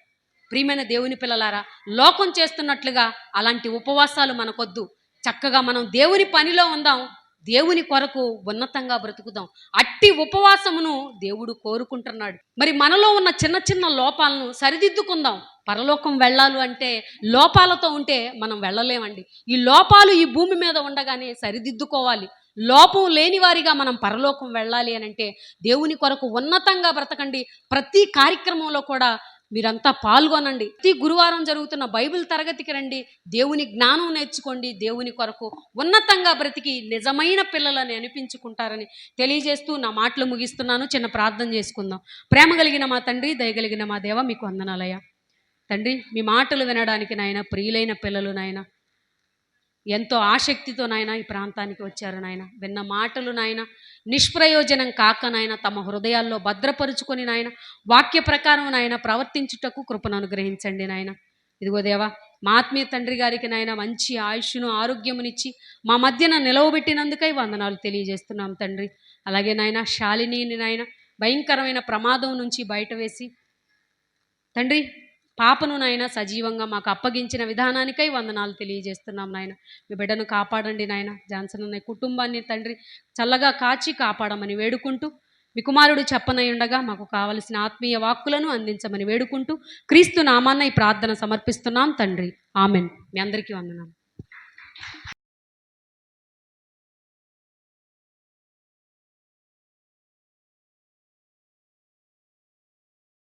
ప్రియమైన దేవుని పిల్లలారా, లోకం చేస్తున్నట్లుగా అలాంటి ఉపవాసాలు మనకొద్దు. చక్కగా మనం దేవుని పనిలో ఉందాం, దేవుని కొరకు ఉన్నతంగా బ్రతుకుదాం. అట్టి ఉపవాసమును దేవుడు కోరుకుంటున్నాడు. మరి మనలో ఉన్న చిన్న చిన్న లోపాలను సరిదిద్దుకుందాం. పరలోకం వెళ్ళాలి అంటే లోపాలతో ఉంటే మనం వెళ్ళలేమండి. ఈ లోపాలు ఈ భూమి మీద ఉండగానే సరిదిద్దుకోవాలి. లోపం లేని వారిగా మనం పరలోకం వెళ్ళాలి అని అంటే దేవుని కొరకు ఉన్నతంగా బ్రతకండి. ప్రతి కార్యక్రమంలో కూడా మీరంతా పాల్గొనండి. ప్రతి గురువారం జరుగుతున్న బైబిల్ తరగతికి రండి, దేవుని జ్ఞానం నేర్చుకోండి. దేవుని కొరకు ఉన్నతంగా బ్రతికి నిజమైన పిల్లలని అనిపించుకుంటారని తెలియజేస్తూ నా మాటలు ముగిస్తున్నాను. చిన్న ప్రార్థన చేసుకుందాం. ప్రేమ కలిగిన మా తండ్రి, దయగలిగిన మా దేవ, మీకు వందనాలయ్యా. తండ్రి, మీ మాటలు వినడానికి నాయన ప్రియులైన పిల్లలు నాయన ఎంతో ఆసక్తితో నాయన ఈ ప్రాంతానికి వచ్చారు నాయన. విన్న మాటలు నాయన నిష్ప్రయోజనం కాక నాయన తమ హృదయాల్లో భద్రపరుచుకొని నాయన వాక్య ప్రకారం నాయన ప్రవర్తించుటకు కృపను అనుగ్రహించండి నాయన. ఇదిగో దేవా, మా ఆత్మీయ తండ్రి గారికి నాయన మంచి ఆయుష్ను ఆరోగ్యమునిచ్చి మా మధ్యన నిలవబెట్టినందుకై వందనాలు తెలియజేస్తున్నాం తండ్రి. అలాగే నాయన శాలినిని నాయన భయంకరమైన ప్రమాదం నుంచి బయట వేసి తండ్రి పాపను నాయన సజీవంగా మాకు అప్పగించిన విధానానికై వందనాలు తెలియజేస్తున్నాం నాయన. మీ బిడ్డను కాపాడండి నాయన. జాన్సన్ అనే కుటుంబాన్ని తండ్రి చల్లగా కాచి కాపాడమని వేడుకుంటూ, మీ కుమారుడు చెప్పనై ఉండగా మాకు కావలసిన ఆత్మీయ వాక్కులను అందించమని వేడుకుంటూ క్రీస్తు నామాన్న ఈ ప్రార్థన సమర్పిస్తున్నాం తండ్రి. ఆమెన్. మీ అందరికీ వందనాలు.